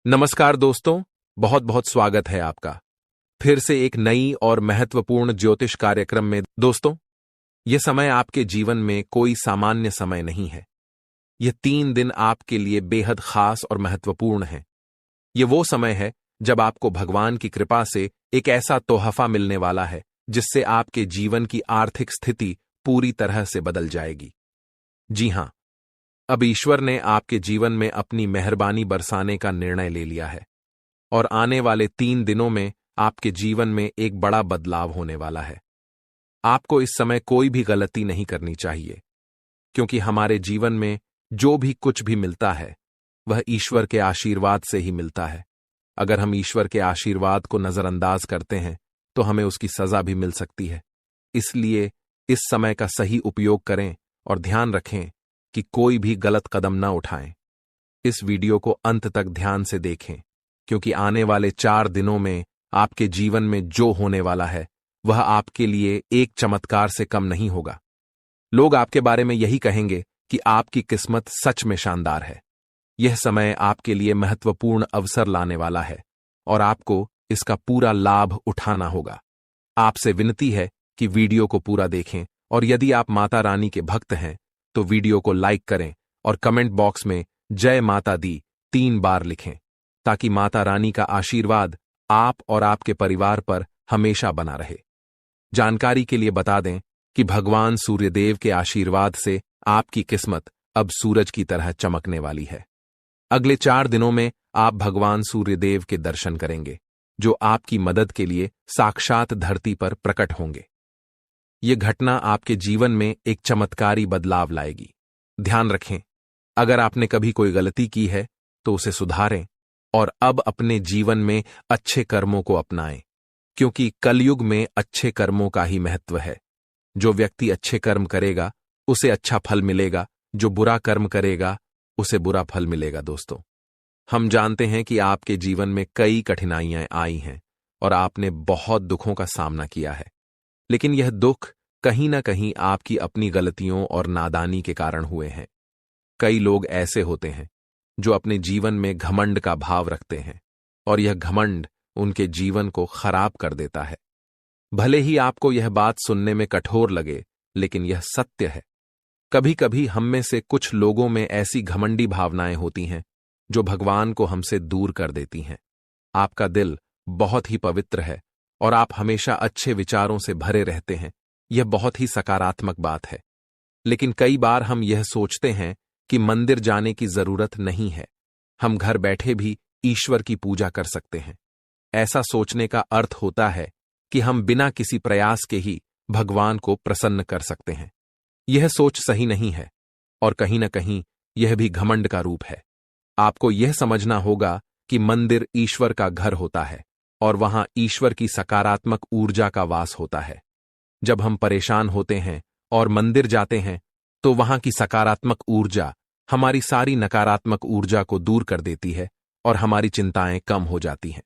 नमस्कार दोस्तों, बहुत बहुत स्वागत है आपका फिर से एक नई और महत्वपूर्ण ज्योतिष कार्यक्रम में। दोस्तों, यह समय आपके जीवन में कोई सामान्य समय नहीं है। यह 3 दिन आपके लिए बेहद खास और महत्वपूर्ण है। यह वो समय है जब आपको भगवान की कृपा से एक ऐसा तोहफा मिलने वाला है जिससे आपके जीवन की आर्थिक स्थिति पूरी तरह से बदल जाएगी। जी हां, अब ईश्वर ने आपके जीवन में अपनी मेहरबानी बरसाने का निर्णय ले लिया है और आने वाले 3 दिनों में आपके जीवन में एक बड़ा बदलाव होने वाला है। आपको इस समय कोई भी गलती नहीं करनी चाहिए, क्योंकि हमारे जीवन में जो भी कुछ भी मिलता है वह ईश्वर के आशीर्वाद से ही मिलता है। अगर हम ईश्वर के आशीर्वाद को नजरअंदाज करते हैं तो हमें उसकी सजा भी मिल सकती है। इसलिए इस समय का सही उपयोग करें और ध्यान रखें कि कोई भी गलत कदम न उठाएं। इस वीडियो को अंत तक ध्यान से देखें, क्योंकि आने वाले 4 दिनों में आपके जीवन में जो होने वाला है वह आपके लिए एक चमत्कार से कम नहीं होगा। लोग आपके बारे में यही कहेंगे कि आपकी किस्मत सच में शानदार है। यह समय आपके लिए महत्वपूर्ण अवसर लाने वाला है और आपको इसका पूरा लाभ उठाना होगा। आपसे विनती है कि वीडियो को पूरा देखें और यदि आप माता रानी के भक्त हैं तो वीडियो को लाइक करें और कमेंट बॉक्स में जय माता दी 3 बार लिखें, ताकि माता रानी का आशीर्वाद आप और आपके परिवार पर हमेशा बना रहे। जानकारी के लिए बता दें कि भगवान सूर्यदेव के आशीर्वाद से आपकी किस्मत अब सूरज की तरह चमकने वाली है। अगले 4 दिनों में आप भगवान सूर्यदेव के दर्शन करेंगे, जो आपकी मदद के लिए साक्षात धरती पर प्रकट होंगे। यह घटना आपके जीवन में एक चमत्कारी बदलाव लाएगी। ध्यान रखें, अगर आपने कभी कोई गलती की है तो उसे सुधारें और अब अपने जीवन में अच्छे कर्मों को अपनाएं, क्योंकि कलयुग में अच्छे कर्मों का ही महत्व है। जो व्यक्ति अच्छे कर्म करेगा उसे अच्छा फल मिलेगा, जो बुरा कर्म करेगा उसे बुरा फल मिलेगा। दोस्तों, हम जानते हैं कि आपके जीवन में कई कठिनाइयां आई हैं और आपने बहुत दुखों का सामना किया है, लेकिन यह दुख कहीं ना कहीं आपकी अपनी गलतियों और नादानी के कारण हुए हैं। कई लोग ऐसे होते हैं जो अपने जीवन में घमंड का भाव रखते हैं और यह घमंड उनके जीवन को खराब कर देता है। भले ही आपको यह बात सुनने में कठोर लगे, लेकिन यह सत्य है। कभी कभी हम में से कुछ लोगों में ऐसी घमंडी भावनाएं होती हैं जो भगवान को हमसे दूर कर देती हैं। आपका दिल बहुत ही पवित्र है और आप हमेशा अच्छे विचारों से भरे रहते हैं। यह बहुत ही सकारात्मक बात है, लेकिन कई बार हम यह सोचते हैं कि मंदिर जाने की जरूरत नहीं है, हम घर बैठे भी ईश्वर की पूजा कर सकते हैं। ऐसा सोचने का अर्थ होता है कि हम बिना किसी प्रयास के ही भगवान को प्रसन्न कर सकते हैं। यह सोच सही नहीं है और कहीं न कहीं यह भी घमंड का रूप है। आपको यह समझना होगा कि मंदिर ईश्वर का घर होता है और वहां ईश्वर की सकारात्मक ऊर्जा का वास होता है। जब हम परेशान होते हैं और मंदिर जाते हैं तो वहां की सकारात्मक ऊर्जा हमारी सारी नकारात्मक ऊर्जा को दूर कर देती है और हमारी चिंताएं कम हो जाती हैं।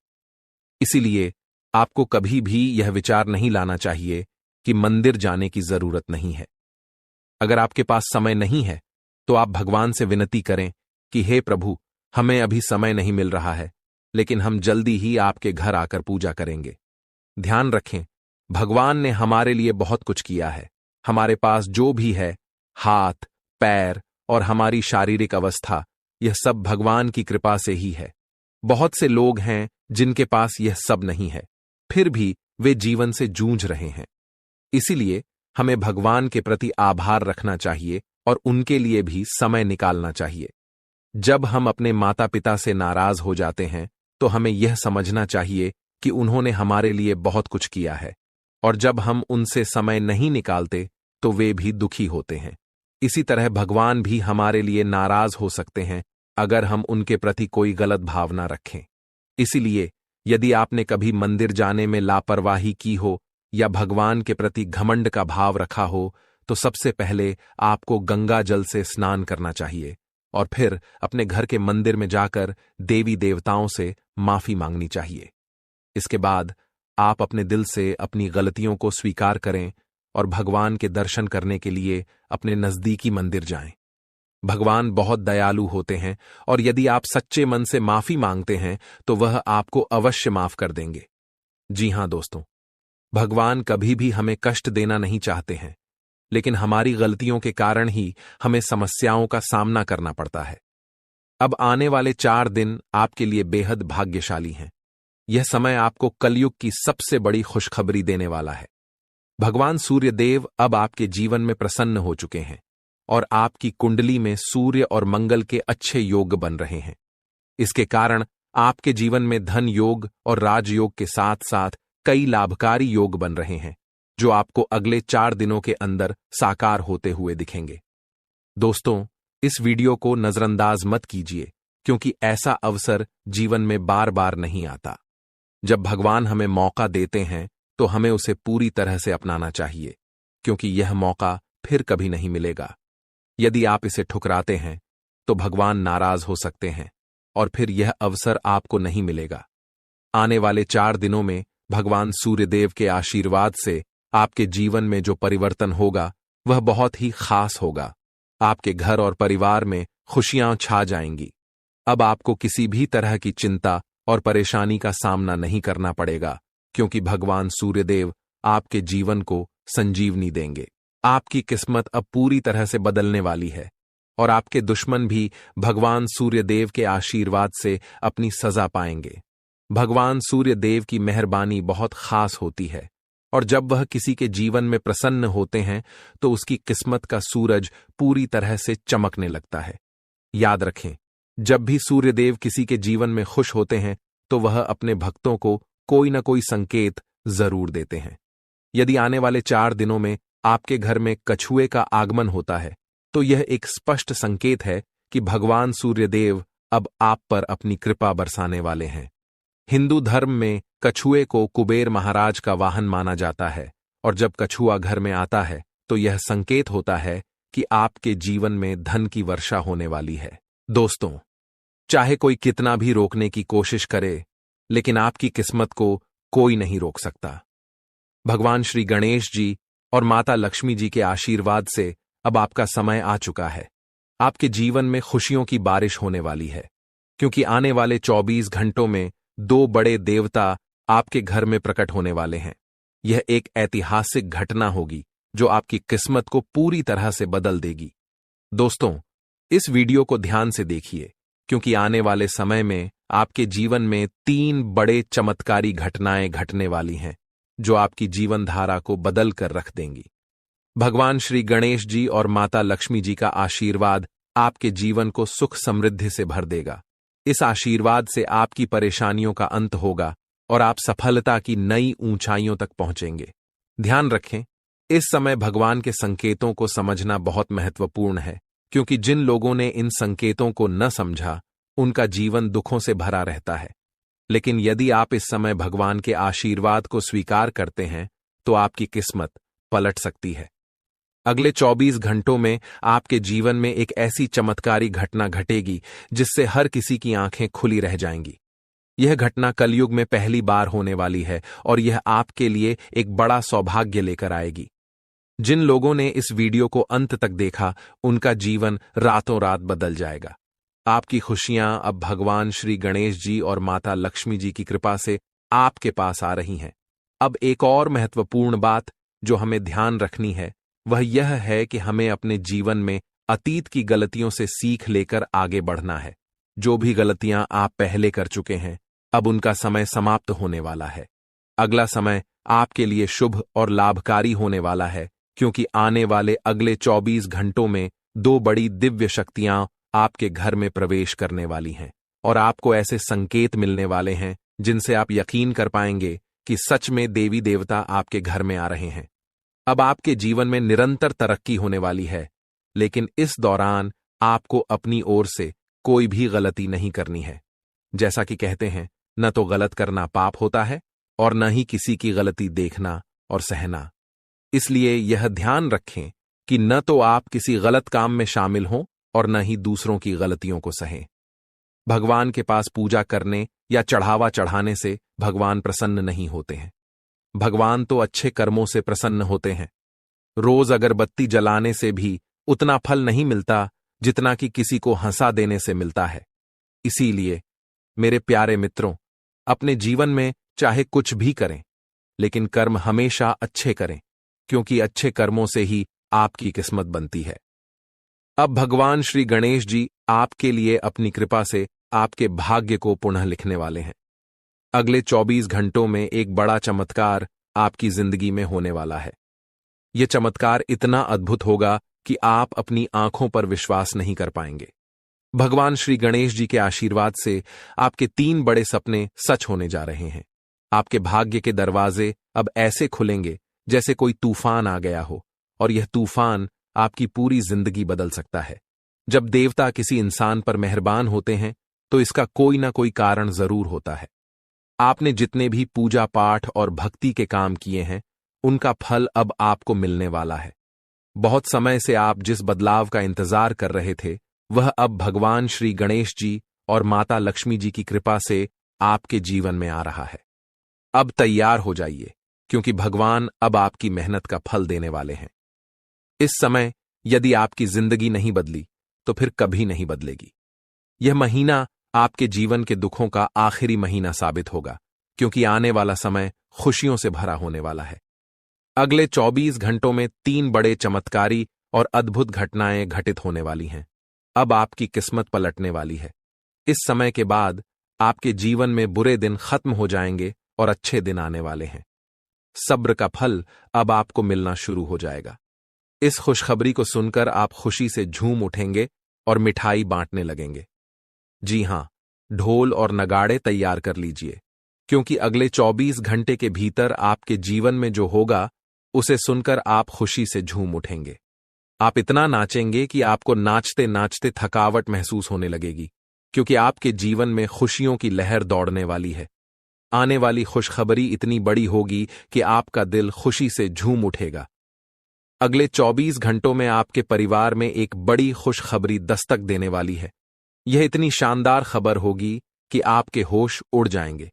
इसीलिए आपको कभी भी यह विचार नहीं लाना चाहिए कि मंदिर जाने की जरूरत नहीं है। अगर आपके पास समय नहीं है तो आप भगवान से विनती करें कि हे प्रभु, हमें अभी समय नहीं मिल रहा है, लेकिन हम जल्दी ही आपके घर आकर पूजा करेंगे। ध्यान रखें, भगवान ने हमारे लिए बहुत कुछ किया है। हमारे पास जो भी है, हाथ, पैर और हमारी शारीरिक अवस्था, यह सब भगवान की कृपा से ही है। बहुत से लोग हैं जिनके पास यह सब नहीं है, फिर भी वे जीवन से जूझ रहे हैं। इसीलिए हमें भगवान के प्रति आभार रखना चाहिए और उनके लिए भी समय निकालना चाहिए। जब हम अपने माता पिता से नाराज हो जाते हैं तो हमें यह समझना चाहिए कि उन्होंने हमारे लिए बहुत कुछ किया है, और जब हम उनसे समय नहीं निकालते तो वे भी दुखी होते हैं। इसी तरह भगवान भी हमारे लिए नाराज हो सकते हैं अगर हम उनके प्रति कोई गलत भावना रखें। इसीलिए यदि आपने कभी मंदिर जाने में लापरवाही की हो या भगवान के प्रति घमंड का भाव रखा हो, तो सबसे पहले आपको गंगा जल से स्नान करना चाहिए और फिर अपने घर के मंदिर में जाकर देवी देवताओं से माफी मांगनी चाहिए। इसके बाद आप अपने दिल से अपनी गलतियों को स्वीकार करें और भगवान के दर्शन करने के लिए अपने नजदीकी मंदिर जाएं। भगवान बहुत दयालु होते हैं और यदि आप सच्चे मन से माफी मांगते हैं तो वह आपको अवश्य माफ कर देंगे। जी हां दोस्तों, भगवान कभी भी हमें कष्ट देना नहीं चाहते हैं, लेकिन हमारी गलतियों के कारण ही हमें समस्याओं का सामना करना पड़ता है। अब आने वाले 4 दिन आपके लिए बेहद भाग्यशाली हैं। यह समय आपको कलयुग की सबसे बड़ी खुशखबरी देने वाला है। भगवान सूर्य देव अब आपके जीवन में प्रसन्न हो चुके हैं और आपकी कुंडली में सूर्य और मंगल के अच्छे योग बन रहे हैं। इसके कारण आपके जीवन में धन योग और राजयोग के साथ साथ कई लाभकारी योग बन रहे हैं, जो आपको अगले 4 दिनों के अंदर साकार होते हुए दिखेंगे। दोस्तों, इस वीडियो को नजरअंदाज मत कीजिए, क्योंकि ऐसा अवसर जीवन में बार बार नहीं आता। जब भगवान हमें मौका देते हैं तो हमें उसे पूरी तरह से अपनाना चाहिए, क्योंकि यह मौका फिर कभी नहीं मिलेगा। यदि आप इसे ठुकराते हैं तो भगवान नाराज हो सकते हैं और फिर यह अवसर आपको नहीं मिलेगा। आने वाले 4 दिनों में भगवान सूर्यदेव के आशीर्वाद से आपके जीवन में जो परिवर्तन होगा वह बहुत ही खास होगा। आपके घर और परिवार में खुशियां छा जाएंगी। अब आपको किसी भी तरह की चिंता और परेशानी का सामना नहीं करना पड़ेगा, क्योंकि भगवान सूर्यदेव आपके जीवन को संजीवनी देंगे। आपकी किस्मत अब पूरी तरह से बदलने वाली है और आपके दुश्मन भी भगवान सूर्यदेव के आशीर्वाद से अपनी सजा पाएंगे। भगवान सूर्यदेव की मेहरबानी बहुत खास होती है और जब वह किसी के जीवन में प्रसन्न होते हैं तो उसकी किस्मत का सूरज पूरी तरह से चमकने लगता है। याद रखें, जब भी सूर्यदेव किसी के जीवन में खुश होते हैं तो वह अपने भक्तों को कोई न कोई संकेत जरूर देते हैं। यदि आने वाले 4 दिनों में आपके घर में कछुए का आगमन होता है तो यह एक स्पष्ट संकेत है कि भगवान सूर्यदेव अब आप पर अपनी कृपा बरसाने वाले हैं। हिंदू धर्म में कछुए को कुबेर महाराज का वाहन माना जाता है और जब कछुआ घर में आता है तो यह संकेत होता है कि आपके जीवन में धन की वर्षा होने वाली है। दोस्तों, चाहे कोई कितना भी रोकने की कोशिश करे, लेकिन आपकी किस्मत को कोई नहीं रोक सकता। भगवान श्री गणेश जी और माता लक्ष्मी जी के आशीर्वाद से अब आपका समय आ चुका है। आपके जीवन में खुशियों की बारिश होने वाली है, क्योंकि आने वाले 24 घंटों में 2 बड़े देवता आपके घर में प्रकट होने वाले हैं। यह एक ऐतिहासिक घटना होगी जो आपकी किस्मत को पूरी तरह से बदल देगी। दोस्तों, इस वीडियो को ध्यान से देखिए, क्योंकि आने वाले समय में आपके जीवन में 3 बड़े चमत्कारी घटनाएं घटने वाली हैं, जो आपकी जीवन धारा को बदल कर रख देंगी। भगवान श्री गणेश जी और माता लक्ष्मी जी का आशीर्वाद आपके जीवन को सुख समृद्धि से भर देगा। इस आशीर्वाद से आपकी परेशानियों का अंत होगा और आप सफलता की नई ऊंचाइयों तक पहुंचेंगे। ध्यान रखें, इस समय भगवान के संकेतों को समझना बहुत महत्वपूर्ण है, क्योंकि जिन लोगों ने इन संकेतों को न समझा उनका जीवन दुखों से भरा रहता है। लेकिन यदि आप इस समय भगवान के आशीर्वाद को स्वीकार करते हैं तो आपकी किस्मत पलट सकती है। अगले 24 घंटों में आपके जीवन में एक ऐसी चमत्कारी घटना घटेगी जिससे हर किसी की आंखें खुली रह जाएंगी। यह घटना कलयुग में पहली बार होने वाली है और यह आपके लिए एक बड़ा सौभाग्य लेकर आएगी। जिन लोगों ने इस वीडियो को अंत तक देखा उनका जीवन रातों रात बदल जाएगा। आपकी खुशियां अब भगवान श्री गणेश जी और माता लक्ष्मी जी की कृपा से आपके पास आ रही हैं। अब एक और महत्वपूर्ण बात जो हमें ध्यान रखनी है वह यह है कि हमें अपने जीवन में अतीत की गलतियों से सीख लेकर आगे बढ़ना है। जो भी गलतियां आप पहले कर चुके हैं, अब उनका समय समाप्त होने वाला है। अगला समय आपके लिए शुभ और लाभकारी होने वाला है, क्योंकि आने वाले अगले 24 घंटों में 2 बड़ी दिव्य शक्तियां आपके घर में प्रवेश करने वाली हैं और आपको ऐसे संकेत मिलने वाले हैं जिनसे आप यकीन कर पाएंगे कि सच में देवी देवता आपके घर में आ रहे हैं। अब आपके जीवन में निरंतर तरक्की होने वाली है, लेकिन इस दौरान आपको अपनी ओर से कोई भी गलती नहीं करनी है। जैसा कि कहते हैं, न तो गलत करना पाप होता है और न ही किसी की गलती देखना और सहना। इसलिए यह ध्यान रखें कि न तो आप किसी गलत काम में शामिल हों और न ही दूसरों की गलतियों को सहें। भगवान के पास पूजा करने या चढ़ावा चढ़ाने से भगवान प्रसन्न नहीं होते हैं। भगवान तो अच्छे कर्मों से प्रसन्न होते हैं। रोज अगरबत्ती जलाने से भी उतना फल नहीं मिलता जितना कि किसी को हंसा देने से मिलता है। इसीलिए मेरे प्यारे मित्रों, अपने जीवन में चाहे कुछ भी करें, लेकिन कर्म हमेशा अच्छे करें, क्योंकि अच्छे कर्मों से ही आपकी किस्मत बनती है। अब भगवान श्री गणेश जी आपके लिए अपनी कृपा से आपके भाग्य को पुनः लिखने वाले हैं। अगले 24 घंटों में एक बड़ा चमत्कार आपकी जिंदगी में होने वाला है। यह चमत्कार इतना अद्भुत होगा कि आप अपनी आंखों पर विश्वास नहीं कर पाएंगे। भगवान श्री गणेश जी के आशीर्वाद से आपके 3 बड़े सपने सच होने जा रहे हैं। आपके भाग्य के दरवाजे अब ऐसे खुलेंगे जैसे कोई तूफान आ गया हो, और यह तूफान आपकी पूरी जिंदगी बदल सकता है। जब देवता किसी इंसान पर मेहरबान होते हैं तो इसका कोई ना कोई कारण जरूर होता है। आपने जितने भी पूजा पाठ और भक्ति के काम किए हैं, उनका फल अब आपको मिलने वाला है। बहुत समय से आप जिस बदलाव का इंतजार कर रहे थे, वह अब भगवान श्री गणेश जी और माता लक्ष्मी जी की कृपा से आपके जीवन में आ रहा है। अब तैयार हो जाइए, क्योंकि भगवान अब आपकी मेहनत का फल देने वाले हैं। इस समय यदि आपकी जिंदगी नहीं बदली तो फिर कभी नहीं बदलेगी। यह महीना आपके जीवन के दुखों का आखिरी महीना साबित होगा, क्योंकि आने वाला समय खुशियों से भरा होने वाला है। अगले 24 घंटों में 3 बड़े चमत्कारी और अद्भुत घटनाएं घटित होने वाली हैं। अब आपकी किस्मत पलटने वाली है। इस समय के बाद आपके जीवन में बुरे दिन खत्म हो जाएंगे और अच्छे दिन आने वाले हैं। सब्र का फल अब आपको मिलना शुरू हो जाएगा। इस खुशखबरी को सुनकर आप खुशी से झूम उठेंगे और मिठाई बांटने लगेंगे। जी हां, ढोल और नगाड़े तैयार कर लीजिए, क्योंकि अगले 24 घंटे के भीतर आपके जीवन में जो होगा उसे सुनकर आप खुशी से झूम उठेंगे। आप इतना नाचेंगे कि आपको नाचते नाचते थकावट महसूस होने लगेगी, क्योंकि आपके जीवन में खुशियों की लहर दौड़ने वाली है। आने वाली खुशखबरी इतनी बड़ी होगी कि आपका दिल खुशी से झूम उठेगा। अगले 24 घंटों में आपके परिवार में एक बड़ी खुशखबरी दस्तक देने वाली है। यह इतनी शानदार खबर होगी कि आपके होश उड़ जाएंगे।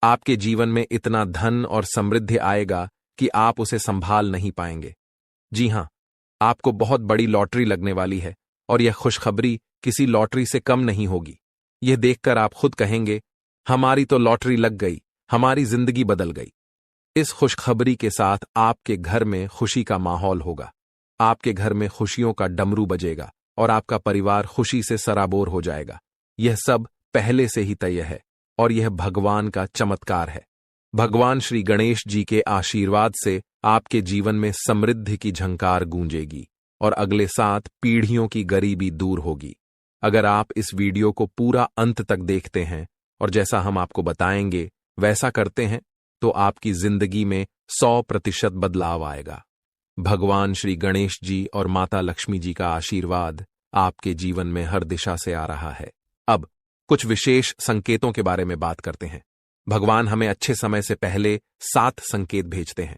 आपके जीवन में इतना धन और समृद्धि आएगा कि आप उसे संभाल नहीं पाएंगे। जी हां, आपको बहुत बड़ी लॉटरी लगने वाली है, और यह खुशखबरी किसी लॉटरी से कम नहीं होगी। यह देखकर आप खुद कहेंगे, हमारी तो लॉटरी लग गई, हमारी जिंदगी बदल गई। इस खुशखबरी के साथ आपके घर में खुशी का माहौल होगा। आपके घर में खुशियों का डमरू बजेगा और आपका परिवार खुशी से सराबोर हो जाएगा। यह सब पहले से ही तय है, और यह भगवान का चमत्कार है। भगवान श्री गणेश जी के आशीर्वाद से आपके जीवन में समृद्धि की झंकार गूंजेगी और अगले 7 पीढ़ियों की गरीबी दूर होगी। अगर आप इस वीडियो को पूरा अंत तक देखते हैं और जैसा हम आपको बताएंगे वैसा करते हैं, तो आपकी जिंदगी में 100% बदलाव आएगा। भगवान श्री गणेश जी और माता लक्ष्मी जी का आशीर्वाद आपके जीवन में हर दिशा से आ रहा है। अब कुछ विशेष संकेतों के बारे में बात करते हैं। भगवान हमें अच्छे समय से पहले 7 संकेत भेजते हैं।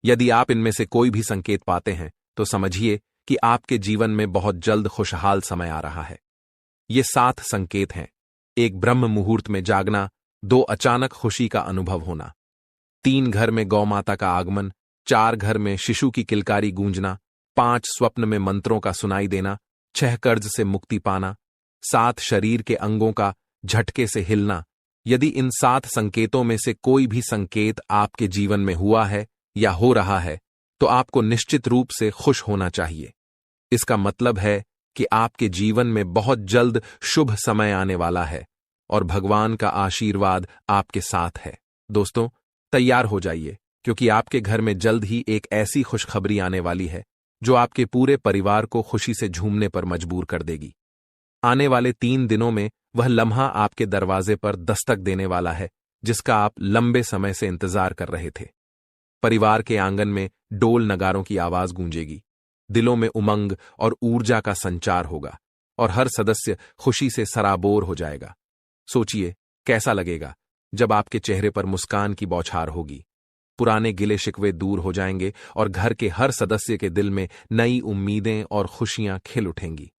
यदि आप इनमें से कोई भी संकेत पाते हैं तो समझिए कि आपके जीवन में बहुत जल्द खुशहाल समय आ रहा है। ये 7 संकेत हैं: 1 ब्रह्म मुहूर्त में जागना, 2 अचानक खुशी का अनुभव होना, 3 घर में गौ माता का आगमन, 4 घर में शिशु की किलकारी गूंजना, 5 स्वप्न में मंत्रों का सुनाई देना, 6 कर्ज से मुक्ति पाना, 7 शरीर के अंगों का झटके से हिलना। यदि इन 7 संकेतों में से कोई भी संकेत आपके जीवन में हुआ है या हो रहा है, तो आपको निश्चित रूप से खुश होना चाहिए। इसका मतलब है कि आपके जीवन में बहुत जल्द शुभ समय आने वाला है और भगवान का आशीर्वाद आपके साथ है। दोस्तों, तैयार हो जाइए, क्योंकि आपके घर में जल्द ही एक ऐसी खुशखबरी आने वाली है जो आपके पूरे परिवार को खुशी से झूमने पर मजबूर कर देगी। आने वाले 3 दिनों में वह लम्हा आपके दरवाजे पर दस्तक देने वाला है जिसका आप लंबे समय से इंतजार कर रहे थे। परिवार के आंगन में डोल नगारों की आवाज गूंजेगी, दिलों में उमंग और ऊर्जा का संचार होगा और हर सदस्य खुशी से सराबोर हो जाएगा। सोचिए कैसा लगेगा जब आपके चेहरे पर मुस्कान की बौछार होगी। पुराने गिले शिकवे दूर हो जाएंगे और घर के हर सदस्य के दिल में नई उम्मीदें और खुशियां खिल उठेंगी।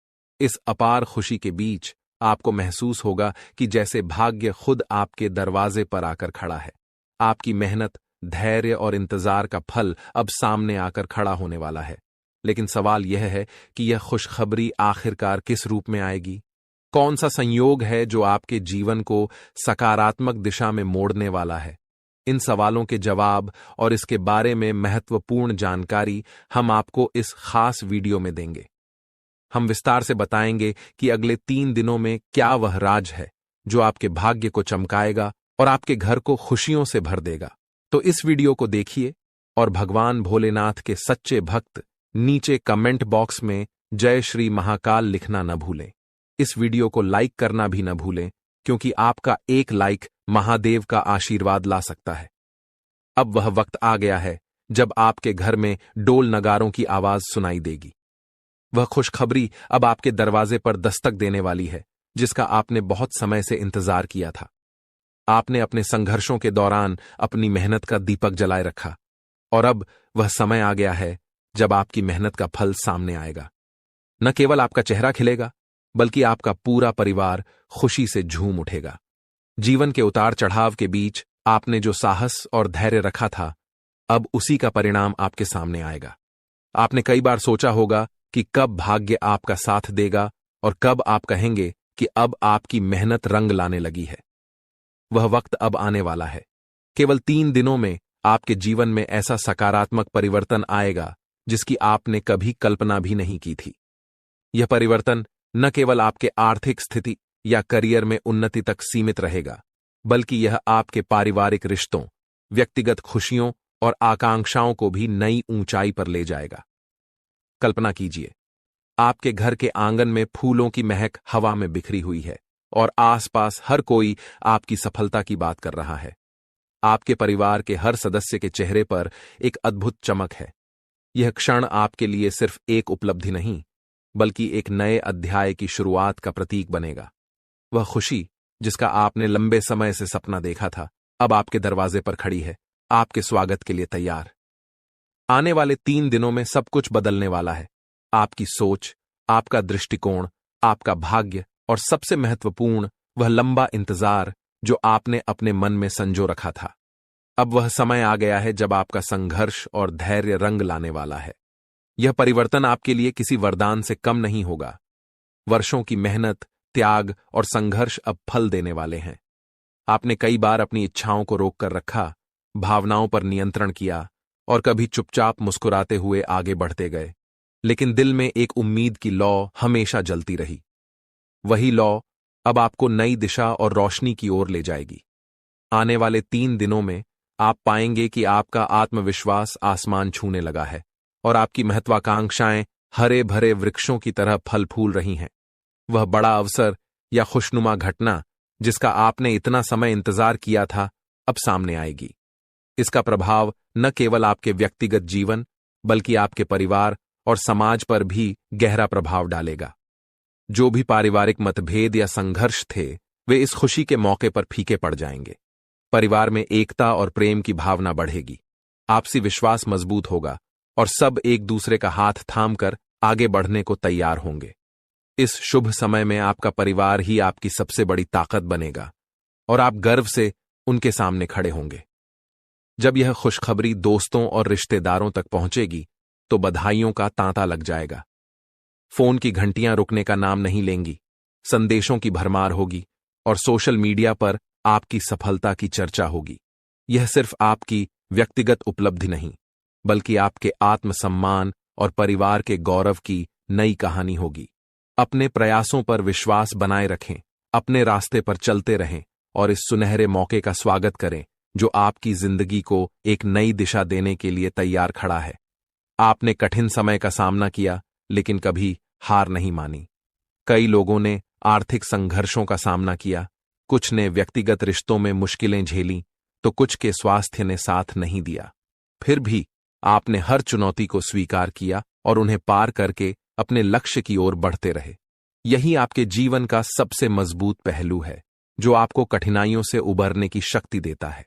इस अपार खुशी के बीच आपको महसूस होगा कि जैसे भाग्य खुद आपके दरवाजे पर आकर खड़ा है। आपकी मेहनत, धैर्य और इंतजार का फल अब सामने आकर खड़ा होने वाला है। लेकिन सवाल यह है कि यह खुशखबरी आखिरकार किस रूप में आएगी? कौन सा संयोग है जो आपके जीवन को सकारात्मक दिशा में मोड़ने वाला है? इन सवालों के जवाब और इसके बारे में महत्वपूर्ण जानकारी हम आपको इस खास वीडियो में देंगे। हम विस्तार से बताएंगे कि अगले 3 दिनों में क्या वह राज है जो आपके भाग्य को चमकाएगा और आपके घर को खुशियों से भर देगा। तो इस वीडियो को देखिए और भगवान भोलेनाथ के सच्चे भक्त नीचे कमेंट बॉक्स में जय श्री महाकाल लिखना न भूलें। इस वीडियो को लाइक करना भी न भूलें, क्योंकि आपका एक लाइक महादेव का आशीर्वाद ला सकता है। अब वह वक्त आ गया है जब आपके घर में डोल नगारों की आवाज सुनाई देगी। वह खुशखबरी अब आपके दरवाजे पर दस्तक देने वाली है, जिसका आपने बहुत समय से इंतजार किया था। आपने अपने संघर्षों के दौरान अपनी मेहनत का दीपक जलाए रखा, और अब वह समय आ गया है जब आपकी मेहनत का फल सामने आएगा। न केवल आपका चेहरा खिलेगा, बल्कि आपका पूरा परिवार खुशी से झूम उठेगा। जीवन के उतार चढ़ाव के बीच आपने जो साहस और धैर्य रखा था, अब उसी का परिणाम आपके सामने आएगा। आपने कई बार सोचा होगा कि कब भाग्य आपका साथ देगा और कब आप कहेंगे कि अब आपकी मेहनत रंग लाने लगी है। वह वक्त अब आने वाला है। केवल 3 दिनों में आपके जीवन में ऐसा सकारात्मक परिवर्तन आएगा जिसकी आपने कभी कल्पना भी नहीं की थी। यह परिवर्तन न केवल आपके आर्थिक स्थिति या करियर में उन्नति तक सीमित रहेगा, बल्कि यह आपके पारिवारिक रिश्तों, व्यक्तिगत खुशियों और आकांक्षाओं को भी नई ऊंचाई पर ले जाएगा। कल्पना कीजिए, आपके घर के आंगन में फूलों की महक हवा में बिखरी हुई है और आसपास हर कोई आपकी सफलता की बात कर रहा है। आपके परिवार के हर सदस्य के चेहरे पर एक अद्भुत चमक है। यह क्षण आपके लिए सिर्फ एक उपलब्धि नहीं, बल्कि एक नए अध्याय की शुरुआत का प्रतीक बनेगा। वह खुशी जिसका आपने लंबे समय से सपना देखा था, अब आपके दरवाजे पर खड़ी है, आपके स्वागत के लिए तैयार। आने वाले 3 दिनों में सब कुछ बदलने वाला है। आपकी सोच, आपका दृष्टिकोण, आपका भाग्य और सबसे महत्वपूर्ण वह लंबा इंतजार जो आपने अपने मन में संजो रखा था। अब वह समय आ गया है जब आपका संघर्ष और धैर्य रंग लाने वाला है। यह परिवर्तन आपके लिए किसी वरदान से कम नहीं होगा। वर्षों की मेहनत, त्याग और संघर्ष अब फल देने वाले हैं। आपने कई बार अपनी इच्छाओं को रोक कर रखा, भावनाओं पर नियंत्रण किया और कभी चुपचाप मुस्कुराते हुए आगे बढ़ते गए, लेकिन दिल में एक उम्मीद की लौ हमेशा जलती रही। वही लौ अब आपको नई दिशा और रोशनी की ओर ले जाएगी। आने वाले 3 दिनों में आप पाएंगे कि आपका आत्मविश्वास आसमान छूने लगा है और आपकी महत्वाकांक्षाएं हरे भरे वृक्षों की तरह फल फूल रही हैं। वह बड़ा अवसर या खुशनुमा घटना जिसका आपने इतना समय इंतजार किया था, अब सामने आएगी। इसका प्रभाव न केवल आपके व्यक्तिगत जीवन, बल्कि आपके परिवार और समाज पर भी गहरा प्रभाव डालेगा। जो भी पारिवारिक मतभेद या संघर्ष थे, वे इस खुशी के मौके पर फीके पड़ जाएंगे। परिवार में एकता और प्रेम की भावना बढ़ेगी, आपसी विश्वास मजबूत होगा और सब एक दूसरे का हाथ थामकर आगे बढ़ने को तैयार होंगे। इस शुभ समय में आपका परिवार ही आपकी सबसे बड़ी ताकत बनेगा और आप गर्व से उनके सामने खड़े होंगे। जब यह खुशखबरी दोस्तों और रिश्तेदारों तक पहुंचेगी तो बधाइयों का तांता लग जाएगा। फोन की घंटियां रुकने का नाम नहीं लेंगी, संदेशों की भरमार होगी और सोशल मीडिया पर आपकी सफलता की चर्चा होगी। यह सिर्फ आपकी व्यक्तिगत उपलब्धि नहीं, बल्कि आपके आत्मसम्मान और परिवार के गौरव की नई कहानी होगी। अपने प्रयासों पर विश्वास बनाए रखें, अपने रास्ते पर चलते रहें और इस सुनहरे मौके का स्वागत करें जो आपकी जिंदगी को एक नई दिशा देने के लिए तैयार खड़ा है। आपने कठिन समय का सामना किया, लेकिन कभी हार नहीं मानी। कई लोगों ने आर्थिक संघर्षों का सामना किया, कुछ ने व्यक्तिगत रिश्तों में मुश्किलें झेली, तो कुछ के स्वास्थ्य ने साथ नहीं दिया। फिर भी आपने हर चुनौती को स्वीकार किया और उन्हें पार करके अपने लक्ष्य की ओर बढ़ते रहे। यही आपके जीवन का सबसे मजबूत पहलू है, जो आपको कठिनाइयों से उबरने की शक्ति देता है।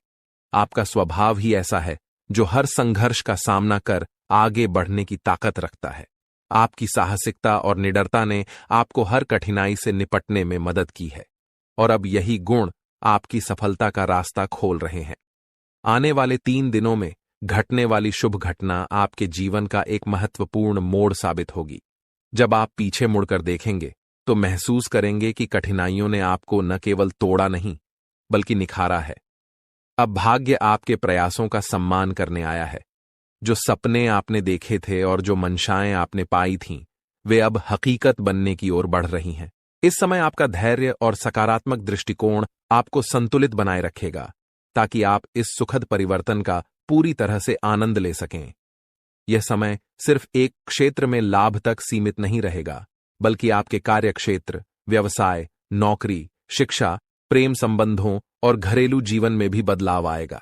आपका स्वभाव ही ऐसा है जो हर संघर्ष का सामना कर आगे बढ़ने की ताकत रखता है। आपकी साहसिकता और निडरता ने आपको हर कठिनाई से निपटने में मदद की है और अब यही गुण आपकी सफलता का रास्ता खोल रहे हैं। आने वाले 3 दिनों में घटने वाली शुभ घटना आपके जीवन का एक महत्वपूर्ण मोड़ साबित होगी। जब आप पीछे मुड़कर देखेंगे तो महसूस करेंगे कि कठिनाइयों ने आपको न केवल तोड़ा नहीं बल्कि निखारा है। अब भाग्य आपके प्रयासों का सम्मान करने आया है। जो सपने आपने देखे थे और जो मंशाएं आपने पाई थीं, वे अब हकीकत बनने की ओर बढ़ रही हैं। इस समय आपका धैर्य और सकारात्मक दृष्टिकोण आपको संतुलित बनाए रखेगा, ताकि आप इस सुखद परिवर्तन का पूरी तरह से आनंद ले सकें। यह समय सिर्फ एक क्षेत्र में लाभ तक सीमित नहीं रहेगा, बल्कि आपके कार्यक्षेत्र, व्यवसाय, नौकरी, शिक्षा, प्रेम संबंधों और घरेलू जीवन में भी बदलाव आएगा।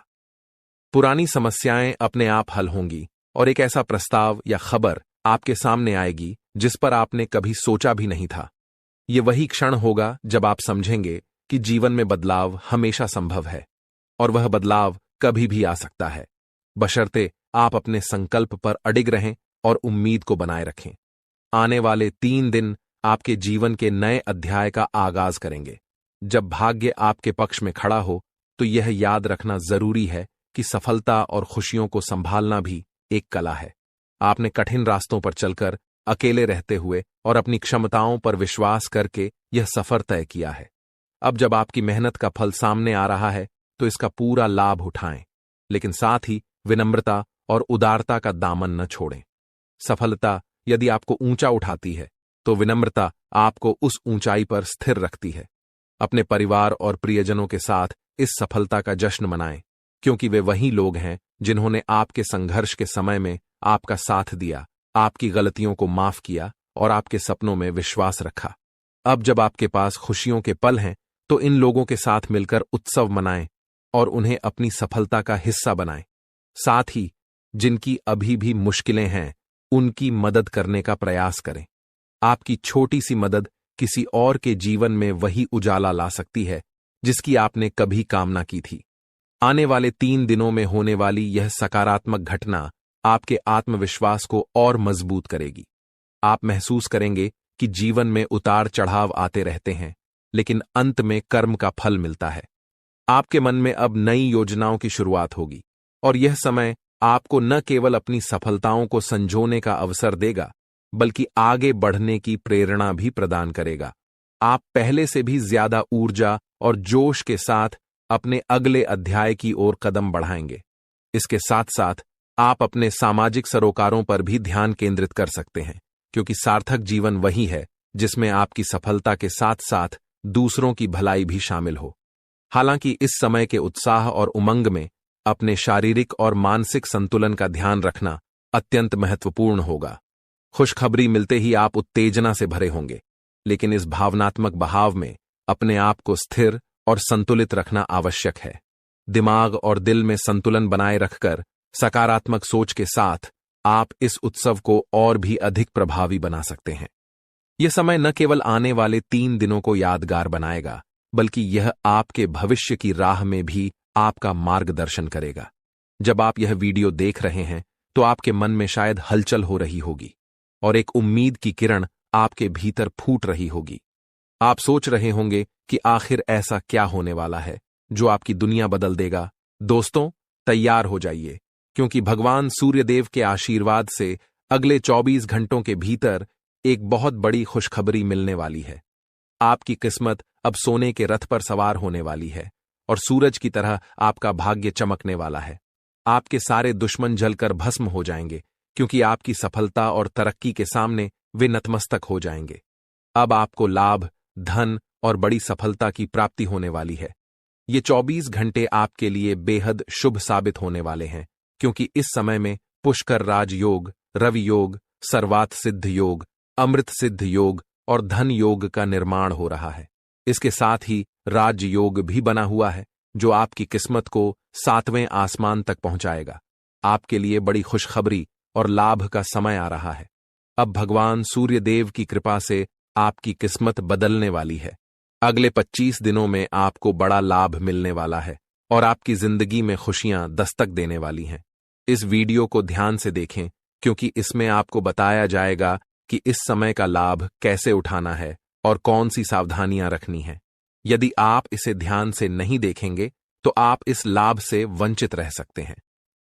पुरानी समस्याएं अपने आप हल होंगी और एक ऐसा प्रस्ताव या खबर आपके सामने आएगी जिस पर आपने कभी सोचा भी नहीं था। ये वही क्षण होगा जब आप समझेंगे कि जीवन में बदलाव हमेशा संभव है और वह बदलाव कभी भी आ सकता है, बशर्ते आप अपने संकल्प पर अडिग रहें और उम्मीद को बनाए रखें। आने वाले 3 दिन आपके जीवन के नए अध्याय का आगाज करेंगे। जब भाग्य आपके पक्ष में खड़ा हो तो यह याद रखना जरूरी है कि सफलता और खुशियों को संभालना भी एक कला है। आपने कठिन रास्तों पर चलकर, अकेले रहते हुए और अपनी क्षमताओं पर विश्वास करके यह सफर तय किया है। अब जब आपकी मेहनत का फल सामने आ रहा है तो इसका पूरा लाभ उठाएं, लेकिन साथ ही विनम्रता और उदारता का दामन न छोड़ें। सफलता यदि आपको ऊंचा उठाती है तो विनम्रता आपको उस ऊंचाई पर स्थिर रखती है। अपने परिवार और प्रियजनों के साथ इस सफलता का जश्न मनाएं, क्योंकि वे वही लोग हैं जिन्होंने आपके संघर्ष के समय में आपका साथ दिया, आपकी गलतियों को माफ किया और आपके सपनों में विश्वास रखा। अब जब आपके पास खुशियों के पल हैं तो इन लोगों के साथ मिलकर उत्सव मनाएं और उन्हें अपनी सफलता का हिस्सा बनाएं। साथ ही जिनकी अभी भी मुश्किलें हैं उनकी मदद करने का प्रयास करें। आपकी छोटी सी मदद किसी और के जीवन में वही उजाला ला सकती है जिसकी आपने कभी कामना की थी। आने वाले 3 दिनों में होने वाली यह सकारात्मक घटना आपके आत्मविश्वास को और मजबूत करेगी। आप महसूस करेंगे कि जीवन में उतार चढ़ाव आते रहते हैं, लेकिन अंत में कर्म का फल मिलता है। आपके मन में अब नई योजनाओं की शुरुआत होगी और यह समय आपको न केवल अपनी सफलताओं को संजोने का अवसर देगा, बल्कि आगे बढ़ने की प्रेरणा भी प्रदान करेगा। आप पहले से भी ज्यादा ऊर्जा और जोश के साथ अपने अगले अध्याय की ओर कदम बढ़ाएंगे। इसके साथ साथ आप अपने सामाजिक सरोकारों पर भी ध्यान केंद्रित कर सकते हैं, क्योंकि सार्थक जीवन वही है जिसमें आपकी सफलता के साथ साथ दूसरों की भलाई भी शामिल हो। हालांकि इस समय के उत्साह और उमंग में अपने शारीरिक और मानसिक संतुलन का ध्यान रखना अत्यंत महत्वपूर्ण होगा। खुशखबरी मिलते ही आप उत्तेजना से भरे होंगे, लेकिन इस भावनात्मक बहाव में अपने आप को स्थिर और संतुलित रखना आवश्यक है। दिमाग और दिल में संतुलन बनाए रखकर सकारात्मक सोच के साथ आप इस उत्सव को और भी अधिक प्रभावी बना सकते हैं। यह समय न केवल आने वाले 3 दिनों को यादगार बनाएगा, बल्कि यह आपके भविष्य की राह में भी आपका मार्गदर्शन करेगा। जब आप यह वीडियो देख रहे हैं तो आपके मन में शायद हलचल हो रही होगी और एक उम्मीद की किरण आपके भीतर फूट रही होगी। आप सोच रहे होंगे कि आखिर ऐसा क्या होने वाला है जो आपकी दुनिया बदल देगा। दोस्तों, तैयार हो जाइए, क्योंकि भगवान सूर्यदेव के आशीर्वाद से अगले 24 घंटों के भीतर एक बहुत बड़ी खुशखबरी मिलने वाली है। आपकी किस्मत अब सोने के रथ पर सवार होने वाली है और सूरज की तरह आपका भाग्य चमकने वाला है। आपके सारे दुश्मन जलकर भस्म हो जाएंगे, क्योंकि आपकी सफलता और तरक्की के सामने वे नतमस्तक हो जाएंगे। अब आपको लाभ, धन और बड़ी सफलता की प्राप्ति होने वाली है। ये 24 घंटे आपके लिए बेहद शुभ साबित होने वाले हैं, क्योंकि इस समय में पुष्कर राज योग, रवि योग, सर्वात सिद्ध योग, अमृत सिद्ध योग और धन योग का निर्माण हो रहा है। इसके साथ ही राज योग भी बना हुआ है, जो आपकी किस्मत को 7वें आसमान तक पहुंचाएगा। आपके लिए बड़ी खुशखबरी और लाभ का समय आ रहा है। अब भगवान सूर्यदेव की कृपा से आपकी किस्मत बदलने वाली है। अगले 25 दिनों में आपको बड़ा लाभ मिलने वाला है और आपकी जिंदगी में खुशियां दस्तक देने वाली हैं। इस वीडियो को ध्यान से देखें, क्योंकि इसमें आपको बताया जाएगा कि इस समय का लाभ कैसे उठाना है और कौन सी सावधानियां रखनी है। यदि आप इसे ध्यान से नहीं देखेंगे तो आप इस लाभ से वंचित रह सकते हैं।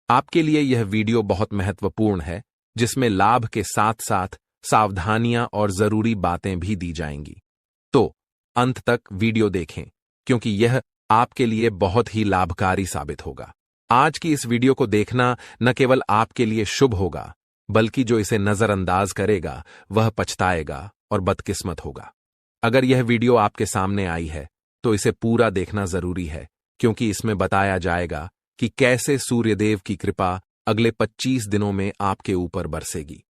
आपके लिए यह वीडियो बहुत महत्वपूर्ण है, जिसमें लाभ के साथ साथ सावधानियां और जरूरी बातें भी दी जाएंगी। तो अंत तक वीडियो देखें, क्योंकि यह आपके लिए बहुत ही लाभकारी साबित होगा। आज की इस वीडियो को देखना न केवल आपके लिए शुभ होगा, बल्कि जो इसे नजरअंदाज करेगा वह पछताएगा और बदकिस्मत होगा। अगर यह वीडियो आपके सामने आई है तो इसे पूरा देखना जरूरी है, क्योंकि इसमें बताया जाएगा कि कैसे सूर्यदेव की कृपा अगले 25 दिनों में आपके ऊपर बरसेगी।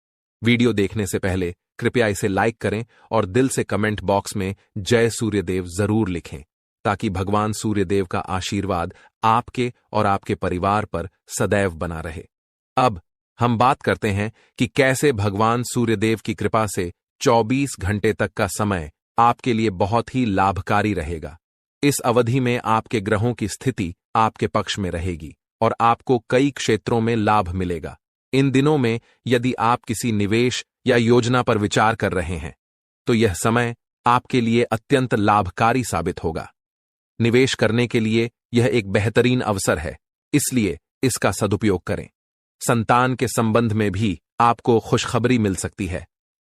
वीडियो देखने से पहले कृपया इसे लाइक करें और दिल से कमेंट बॉक्स में जय सूर्यदेव जरूर लिखें, ताकि भगवान सूर्यदेव का आशीर्वाद आपके और आपके परिवार पर सदैव बना रहे। अब हम बात करते हैं कि कैसे भगवान सूर्यदेव की कृपा से 24 घंटे तक का समय आपके लिए बहुत ही लाभकारी रहेगा। इस अवधि में आपके ग्रहों की स्थिति आपके पक्ष में रहेगी और आपको कई क्षेत्रों में लाभ मिलेगा। इन दिनों में यदि आप किसी निवेश या योजना पर विचार कर रहे हैं, तो यह समय आपके लिए अत्यंत लाभकारी साबित होगा। निवेश करने के लिए यह एक बेहतरीन अवसर है, इसलिए इसका सदुपयोग करें। संतान के संबंध में भी आपको खुशखबरी मिल सकती है।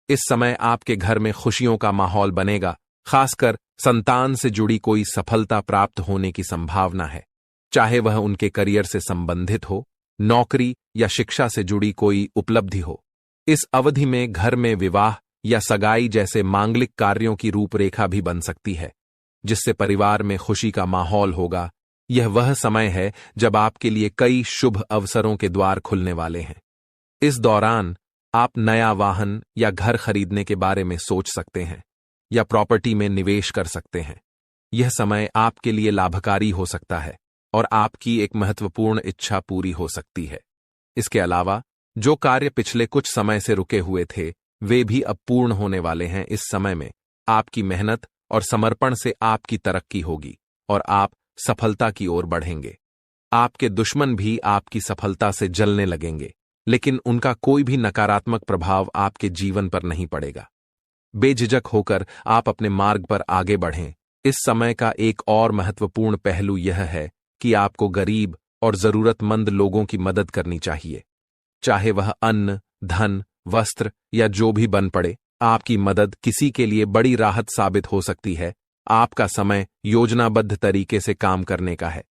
इस समय आपके घर में खुशियों का माहौल बनेगा, खासकर संतान से जुड़ी कोई सफलता प्राप्त होने की संभावना है, चाहे वह उनके करियर से संबंधित हो, नौकरी या शिक्षा से जुड़ी कोई उपलब्धि हो। इस अवधि में घर में विवाह या सगाई जैसे मांगलिक कार्यों की रूपरेखा भी बन सकती है, जिससे परिवार में खुशी का माहौल होगा। यह वह समय है जब आपके लिए कई शुभ अवसरों के द्वार खुलने वाले हैं। इस दौरान आप नया वाहन या घर खरीदने के बारे में सोच सकते हैं या प्रॉपर्टी में निवेश कर सकते हैं। यह समय आपके लिए लाभकारी हो सकता है और आपकी एक महत्वपूर्ण इच्छा पूरी हो सकती है। इसके अलावा जो कार्य पिछले कुछ समय से रुके हुए थे, वे भी अब पूर्ण होने वाले हैं। इस समय में आपकी मेहनत और समर्पण से आपकी तरक्की होगी और आप सफलता की ओर बढ़ेंगे। आपके दुश्मन भी आपकी सफलता से जलने लगेंगे, लेकिन उनका कोई भी नकारात्मक प्रभाव आपके जीवन पर नहीं पड़ेगा। बेझिझक होकर आप अपने मार्ग पर आगे बढ़ें। इस समय का एक और महत्वपूर्ण पहलू यह है कि आपको गरीब और जरूरतमंद लोगों की मदद करनी चाहिए, चाहे वह अन्न, धन, वस्त्र या जो भी बन पड़े। आपकी मदद किसी के लिए बड़ी राहत साबित हो सकती है। आपका समय योजनाबद्ध तरीके से काम करने का है।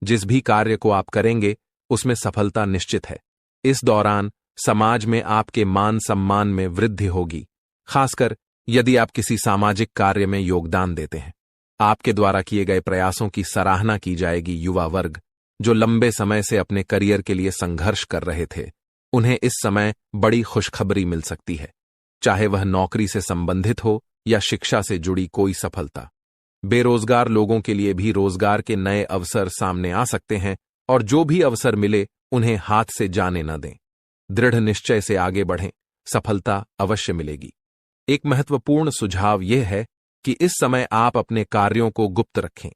जिस भी कार्य को आप करेंगे उसमें सफलता निश्चित है। इस दौरान समाज में आपके मान सम्मान में वृद्धि होगी, खासकर यदि आप किसी सामाजिक कार्य में योगदान देते हैं। आपके द्वारा किए गए प्रयासों की सराहना की जाएगी। युवा वर्ग जो लंबे समय से अपने करियर के लिए संघर्ष कर रहे थे, उन्हें इस समय बड़ी खुशखबरी मिल सकती है, चाहे वह नौकरी से संबंधित हो या शिक्षा से जुड़ी कोई सफलता। बेरोजगार लोगों के लिए भी रोजगार के नए अवसर सामने आ सकते हैं और जो भी अवसर मिले उन्हें हाथ से जाने न दें। दृढ़ निश्चय से आगे बढ़ें, सफलता अवश्य मिलेगी। एक महत्वपूर्ण सुझाव यह है कि इस समय आप अपने कार्यों को गुप्त रखें।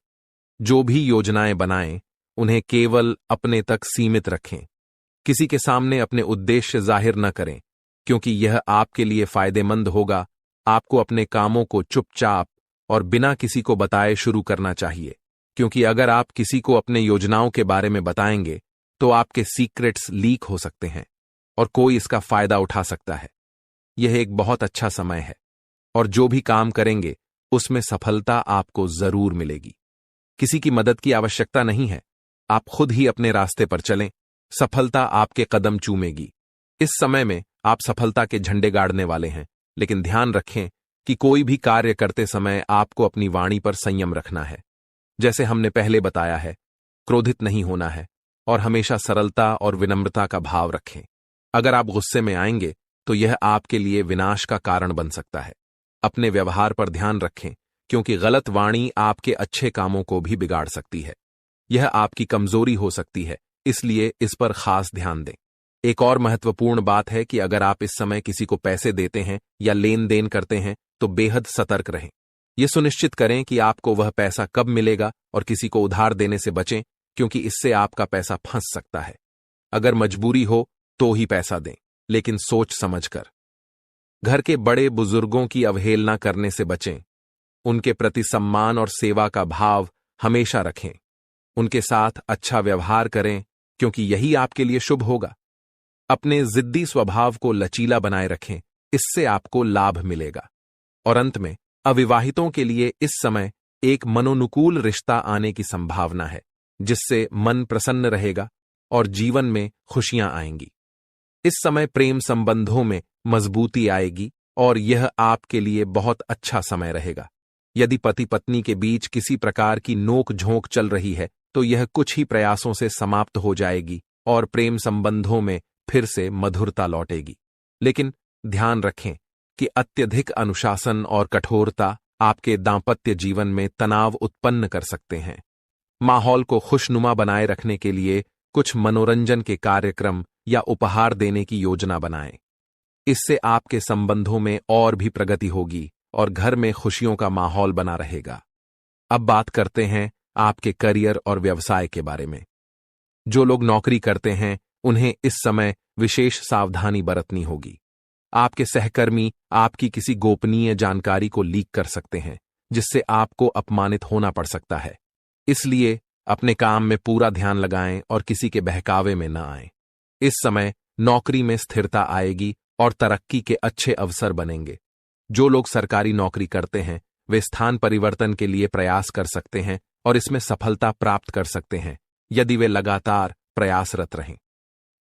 जो भी योजनाएं बनाएं, उन्हें केवल अपने तक सीमित रखें। किसी के सामने अपने उद्देश्य जाहिर न करें, क्योंकि यह आपके लिए फायदेमंद होगा। आपको अपने कामों को चुपचाप और बिना किसी को बताए शुरू करना चाहिए, क्योंकि अगर आप किसी को अपने योजनाओं के बारे में बताएंगे तो आपके सीक्रेट्स लीक हो सकते हैं और कोई इसका फायदा उठा सकता है। यह एक बहुत अच्छा समय है और जो भी काम करेंगे उसमें सफलता आपको जरूर मिलेगी। किसी की मदद की आवश्यकता नहीं है, आप खुद ही अपने रास्ते पर चलें, सफलता आपके कदम चूमेगी। इस समय में आप सफलता के झंडे गाड़ने वाले हैं, लेकिन ध्यान रखें कि कोई भी कार्य करते समय आपको अपनी वाणी पर संयम रखना है। जैसे हमने पहले बताया है, क्रोधित नहीं होना है और हमेशा सरलता और विनम्रता का भाव रखें। अगर आप गुस्से में आएंगे तो यह आपके लिए विनाश का कारण बन सकता है। अपने व्यवहार पर ध्यान रखें, क्योंकि गलत वाणी आपके अच्छे कामों को भी बिगाड़ सकती है। यह आपकी कमजोरी हो सकती है, इसलिए इस पर खास ध्यान दें। एक और महत्वपूर्ण बात है कि अगर आप इस समय किसी को पैसे देते हैं या लेन देन करते हैं तो बेहद सतर्क रहें। यह सुनिश्चित करें कि आपको वह पैसा कब मिलेगा और किसी को उधार देने से बचें, क्योंकि इससे आपका पैसा फंस सकता है। अगर मजबूरी हो तो ही पैसा दें, लेकिन सोच समझकर। घर के बड़े बुजुर्गों की अवहेलना करने से बचें। उनके प्रति सम्मान और सेवा का भाव हमेशा रखें। उनके साथ अच्छा व्यवहार करें, क्योंकि यही आपके लिए शुभ होगा। अपने जिद्दी स्वभाव को लचीला बनाए रखें, इससे आपको लाभ मिलेगा। और अंत में अविवाहितों के लिए इस समय एक मनोनुकूल रिश्ता आने की संभावना है, जिससे मन प्रसन्न रहेगा और जीवन में खुशियां आएंगी। इस समय प्रेम संबंधों में मजबूती आएगी और यह आपके लिए बहुत अच्छा समय रहेगा। यदि पति पत्नी के बीच किसी प्रकार की नोक झोंक चल रही है तो यह कुछ ही प्रयासों से समाप्त हो जाएगी और प्रेम संबंधों में फिर से मधुरता लौटेगी। लेकिन ध्यान रखें कि अत्यधिक अनुशासन और कठोरता आपके दांपत्य जीवन में तनाव उत्पन्न कर सकते हैं। माहौल को खुशनुमा बनाए रखने के लिए कुछ मनोरंजन के कार्यक्रम या उपहार देने की योजना बनाएं। इससे आपके संबंधों में और भी प्रगति होगी और घर में खुशियों का माहौल बना रहेगा। अब बात करते हैं आपके करियर और व्यवसाय के बारे में। जो लोग नौकरी करते हैं उन्हें इस समय विशेष सावधानी बरतनी होगी। आपके सहकर्मी आपकी किसी गोपनीय जानकारी को लीक कर सकते हैं, जिससे आपको अपमानित होना पड़ सकता है। इसलिए अपने काम में पूरा ध्यान लगाएं और किसी के बहकावे में न आएं। इस समय नौकरी में स्थिरता आएगी और तरक्की के अच्छे अवसर बनेंगे। जो लोग सरकारी नौकरी करते हैं वे स्थान परिवर्तन के लिए प्रयास कर सकते हैं और इसमें सफलता प्राप्त कर सकते हैं, यदि वे लगातार प्रयासरत रहें।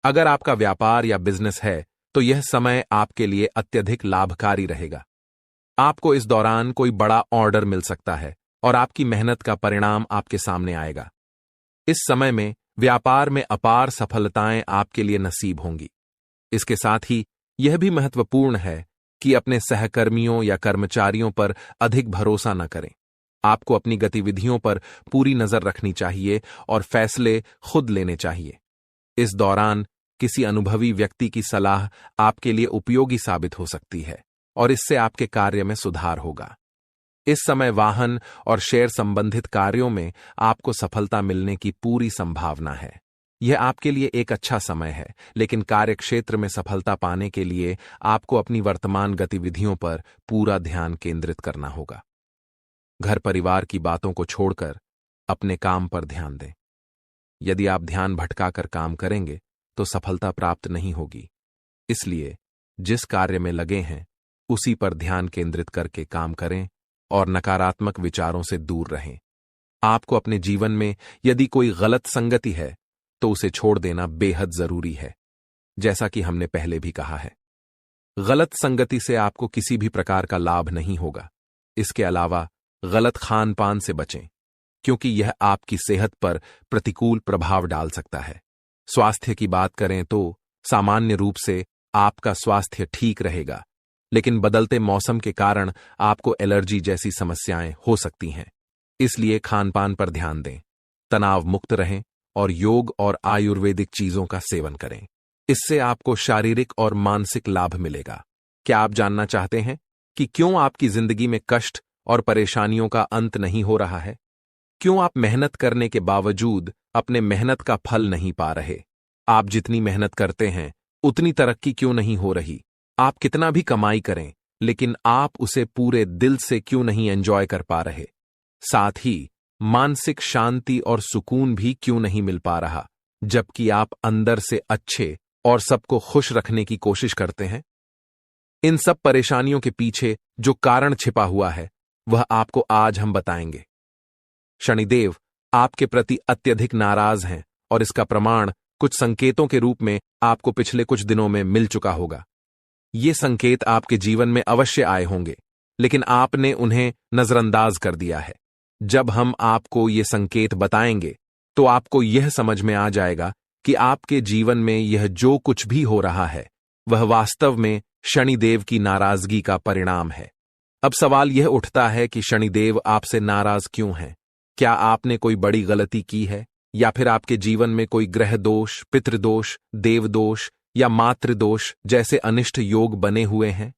अगर आपका व्यापार या बिजनेस है तो यह समय आपके लिए अत्यधिक लाभकारी रहेगा। आपको इस दौरान कोई बड़ा ऑर्डर मिल सकता है और आपकी मेहनत का परिणाम आपके सामने आएगा। इस समय में व्यापार में अपार सफलताएं आपके लिए नसीब होंगी। इसके साथ ही यह भी महत्वपूर्ण है कि अपने सहकर्मियों या कर्मचारियों पर अधिक भरोसा न करें। आपको अपनी गतिविधियों पर पूरी नजर रखनी चाहिए और फैसले खुद लेने चाहिए। इस दौरान किसी अनुभवी व्यक्ति की सलाह आपके लिए उपयोगी साबित हो सकती है और इससे आपके कार्य में सुधार होगा। इस समय वाहन और शेयर संबंधित कार्यों में आपको सफलता मिलने की पूरी संभावना है। यह आपके लिए एक अच्छा समय है, लेकिन कार्यक्षेत्र में सफलता पाने के लिए आपको अपनी वर्तमान गतिविधियों पर पूरा ध्यान केंद्रित करना होगा। घर परिवार की बातों को छोड़कर अपने काम पर ध्यान दें। यदि आप ध्यान भटकाकर काम करेंगे तो सफलता प्राप्त नहीं होगी। इसलिए जिस कार्य में लगे हैं उसी पर ध्यान केंद्रित करके काम करें और नकारात्मक विचारों से दूर रहें। आपको अपने जीवन में यदि कोई गलत संगति है तो उसे छोड़ देना बेहद जरूरी है। जैसा कि हमने पहले भी कहा है, गलत संगति से आपको किसी भी प्रकार का लाभ नहीं होगा। इसके अलावा गलत खान पान से बचें, क्योंकि यह आपकी सेहत पर प्रतिकूल प्रभाव डाल सकता है। स्वास्थ्य की बात करें तो सामान्य रूप से आपका स्वास्थ्य ठीक रहेगा, लेकिन बदलते मौसम के कारण आपको एलर्जी जैसी समस्याएं हो सकती हैं। इसलिए खानपान पर ध्यान दें, तनाव मुक्त रहें और योग और आयुर्वेदिक चीजों का सेवन करें। इससे आपको शारीरिक और मानसिक लाभ मिलेगा। क्या आप जानना चाहते हैं कि क्यों आपकी जिंदगी में कष्ट और परेशानियों का अंत नहीं हो रहा है? क्यों आप मेहनत करने के बावजूद अपने मेहनत का फल नहीं पा रहे? आप जितनी मेहनत करते हैं उतनी तरक्की क्यों नहीं हो रही? आप कितना भी कमाई करें लेकिन आप उसे पूरे दिल से क्यों नहीं एंजॉय कर पा रहे? साथ ही मानसिक शांति और सुकून भी क्यों नहीं मिल पा रहा, जबकि आप अंदर से अच्छे और सबको खुश रखने की कोशिश करते हैं? इन सब परेशानियों के पीछे जो कारण छिपा हुआ है वह आपको आज हम बताएंगे। शनिदेव आपके प्रति अत्यधिक नाराज हैं और इसका प्रमाण कुछ संकेतों के रूप में आपको पिछले कुछ दिनों में मिल चुका होगा। ये संकेत आपके जीवन में अवश्य आए होंगे, लेकिन आपने उन्हें नजरअंदाज कर दिया है। जब हम आपको ये संकेत बताएंगे तो आपको यह समझ में आ जाएगा कि आपके जीवन में यह जो कुछ भी हो रहा है वह वास्तव में शनिदेव की नाराजगी का परिणाम है। अब सवाल यह उठता है कि शनिदेव आपसे नाराज क्यों हैं? क्या आपने कोई बड़ी गलती की है या फिर आपके जीवन में कोई ग्रह दोष, पितृदोष, देवदोष या मातृदोष जैसे अनिष्ट योग बने हुए हैं?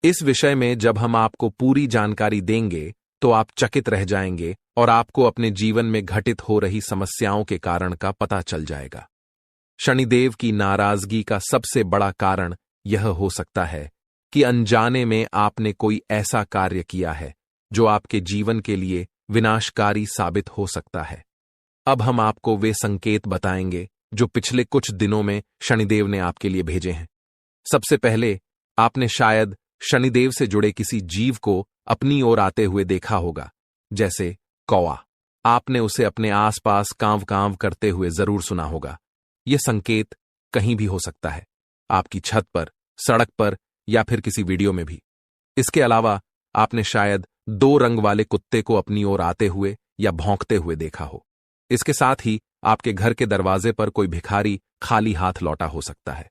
इस विषय में जब हम आपको पूरी जानकारी देंगे तो आप चकित रह जाएंगे और आपको अपने जीवन में घटित हो रही समस्याओं के कारण का पता चल जाएगा। शनिदेव की नाराजगी का सबसे बड़ा कारण यह हो सकता है कि अनजाने में आपने कोई ऐसा कार्य किया है जो आपके जीवन के लिए विनाशकारी साबित हो सकता है। अब हम आपको वे संकेत बताएंगे जो पिछले कुछ दिनों में शनिदेव ने आपके लिए भेजे हैं। सबसे पहले आपने शायद शनिदेव से जुड़े किसी जीव को अपनी ओर आते हुए देखा होगा, जैसे कौवा। आपने उसे अपने आसपास कांव कांव करते हुए जरूर सुना होगा। यह संकेत कहीं भी हो सकता है, आपकी छत पर, सड़क पर या फिर किसी वीडियो में भी। इसके अलावा आपने शायद 2 रंग वाले कुत्ते को अपनी ओर आते हुए या भौंकते हुए देखा हो। इसके साथ ही आपके घर के दरवाजे पर कोई भिखारी खाली हाथ लौटा हो सकता है।